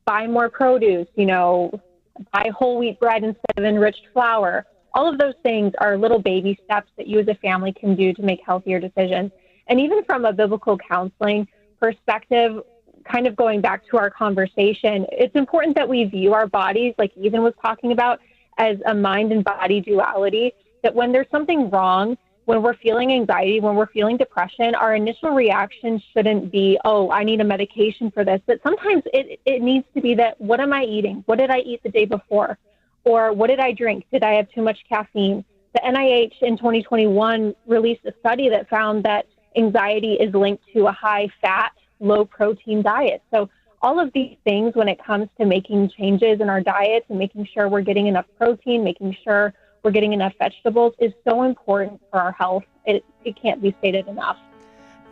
buy more produce, buy whole wheat bread instead of enriched flour. All of those things are little baby steps that you as a family can do to make healthier decisions. And even from a biblical counseling perspective, kind of going back to our conversation, it's important that we view our bodies, like Ethan was talking about, as a mind and body duality, that when there's something wrong, when we're feeling anxiety, when we're feeling depression, our initial reaction shouldn't be, oh, I need a medication for this. But sometimes it needs to be that, what am I eating? What did I eat the day before? Or what did I drink? Did I have too much caffeine? The NIH in 2021 released a study that found that anxiety is linked to a high-fat, low-protein diet. So all of these things, when it comes to making changes in our diets and making sure we're getting enough protein, making sure we're getting enough vegetables, is so important for our health. It can't be stated enough.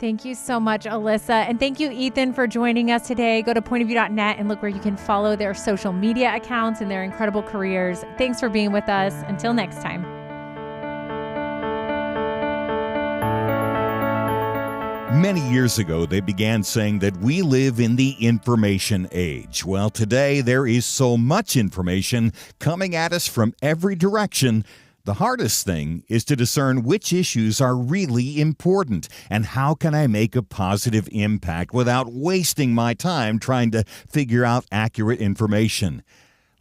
Thank you so much, Alyssa. And thank you, Ethan, for joining us today. Go to pointofview.net and look where you can follow their social media accounts and their incredible careers. Thanks for being with us. Until next time. Many years ago, they began saying that we live in the information age. Well, today there is so much information coming at us from every direction. The hardest thing is to discern which issues are really important and how can I make a positive impact without wasting my time trying to figure out accurate information.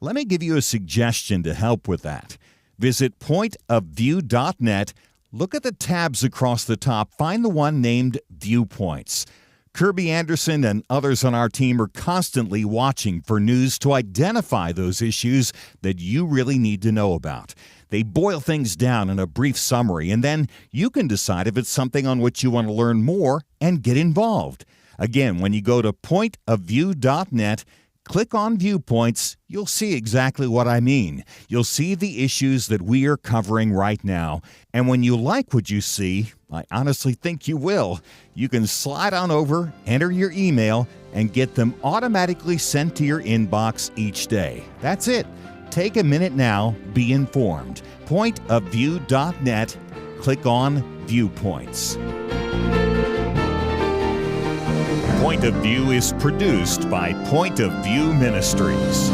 Let me give you a suggestion to help with that. Visit pointofview.net. Look at the tabs across the top. Find the one named Viewpoints. Kirby Anderson and others on our team are constantly watching for news to identify those issues that you really need to know about. They boil things down in a brief summary, and then you can decide if it's something on which you want to learn more and get involved. Again, when you go to pointofview.net, click on Viewpoints, you'll see exactly what I mean. You'll see the issues that we are covering right now. And when you like what you see, I honestly think you will, you can slide on over, enter your email, and get them automatically sent to your inbox each day. That's it. Take a minute now, be informed. Pointofview.net, click on Viewpoints. Point of View is produced by Point of View Ministries.